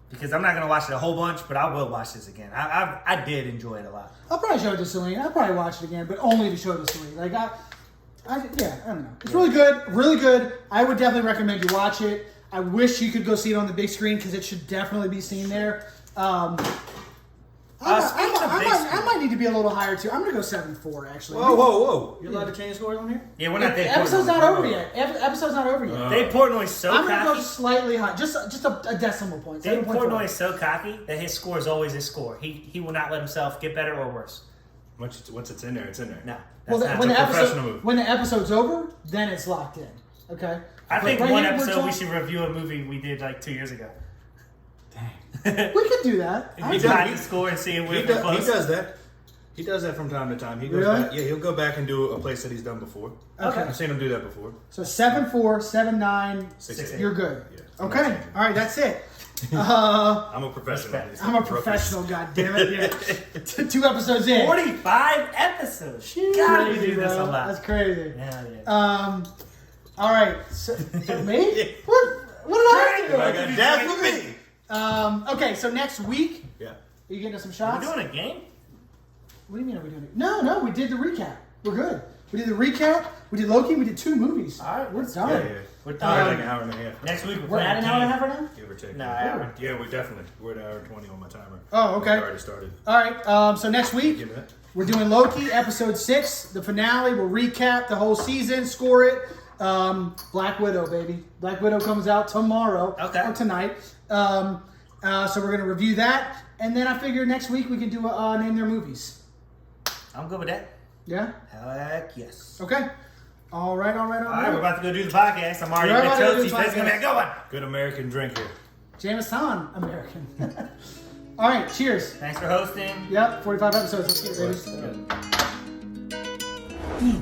because I'm not gonna watch it a whole bunch, but I will watch this again. I did enjoy it a lot. I'll probably show it to Celine. I'll probably watch it again, but only to show it to Celine. Like I don't know. It's really good. Really good. I would definitely recommend you watch it. I wish you could go see it on the big screen because it should definitely be seen there. I might need to be a little higher too. I'm gonna go 7.4 actually. Whoa! You're allowed to change scores on here? Yeah, we're not there. Episode's not over yet. Episode's not over yet. Dave Portnoy's so I'm gonna go cocky. slightly high, just a decimal point. Dave 7.4. Portnoy is so cocky that his score is always his score. He will not let himself get better or worse. Once it's in there, it's in there. No. Well, That's when not the professional move. when the episode's over, then it's locked in. Okay. I But think right one here, we're episode we talking- should review a movie we did like 2 years ago. We could do that. We try to score and see if we're He close. does that. He does that from time to time. He goes Really? back, he'll go back and do a place that he's done before. Okay. I've seen him do that before. So 7.4, 7.9. 6.8. You're good. Yeah, I'm not Okay. changing. All right. That's it. I'm a professional. Respect. I'm a professional. God damn it. Yeah. 2 episodes in. 45 episodes. God, we do this a bro. lot. That's crazy. Yeah. All right. So, me? What did I do? I got that for me. Okay. So next week, Yeah. are you getting us some We're shots? doing a game? What do you mean are we doing it? No, we did the recap. We're good. We did the recap. We did Loki. We did 2 movies. All right, We're let's done. Yeah. We're We're done. like an hour and a half. Next week We're at an hour and a half right now? Give or take. No, hour. Yeah, we definitely. We're at an hour and 20 on my timer. Oh, okay. We already started. All right. So next week, Give me that. we're doing Loki episode 6, the finale. We'll recap the whole season, score it. Black Widow, baby. Black Widow comes out tomorrow. Okay. Or tonight. So we're gonna review that, and then I figure next week we can do name their movies. I'm good with that. Yeah. Heck yes. Okay. All right. All right, we're about to go do the podcast. I'm already We're with about to go do Toasty. the Let's go podcast. back going. Good American drink here. Jameson, American. All right. Cheers. Thanks for hosting. Yep. 45 episodes. Let's get it, baby.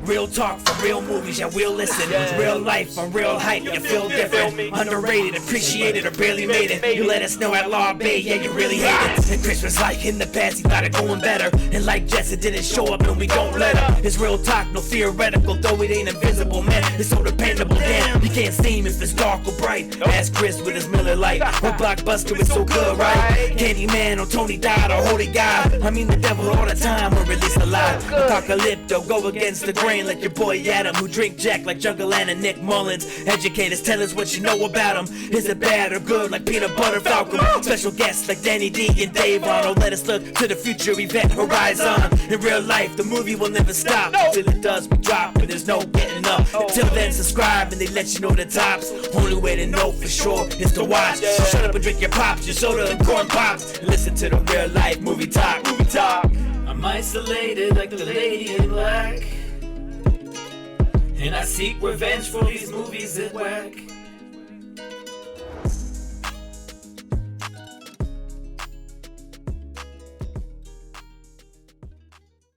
Real talk for real movies, yeah, we'll listen. Real life on real hype, you feel different. Underrated, appreciated, or barely made it. You let us know at Law Bay, yeah, you really hate it. And Christmas like in the past, he got it going better. And like Jess, it didn't show up and we don't let her. It's real talk, no theoretical, though it ain't invisible, man. It's so dependable, damn. You can't see him if it's dark or bright. Ask Chris with his Miller Lite. Or Blockbuster, it's so good, right? Candyman or Tony Dodd or Holy God. I mean the devil all the time when released alive. Apocalypto, go against the grain like your boy Adam, who drink Jack like Jungle Land and Nick Mullins. Educate us, tell us what you know about him. Is it bad or good like Peanut Butter Falcon? Special guests like Danny D and Dave Arnold. Let us look to the future, event horizon. In real life, the movie will never stop. Till it does, we drop, and there's no getting up. Until then, subscribe and they let you know the tops. Only way to know for sure is to watch. So shut up and drink your pops, your soda and corn pops. And listen to the real life movie talk. Movie talk. I'm isolated like the lady in black. And I seek revenge for these movies that whack.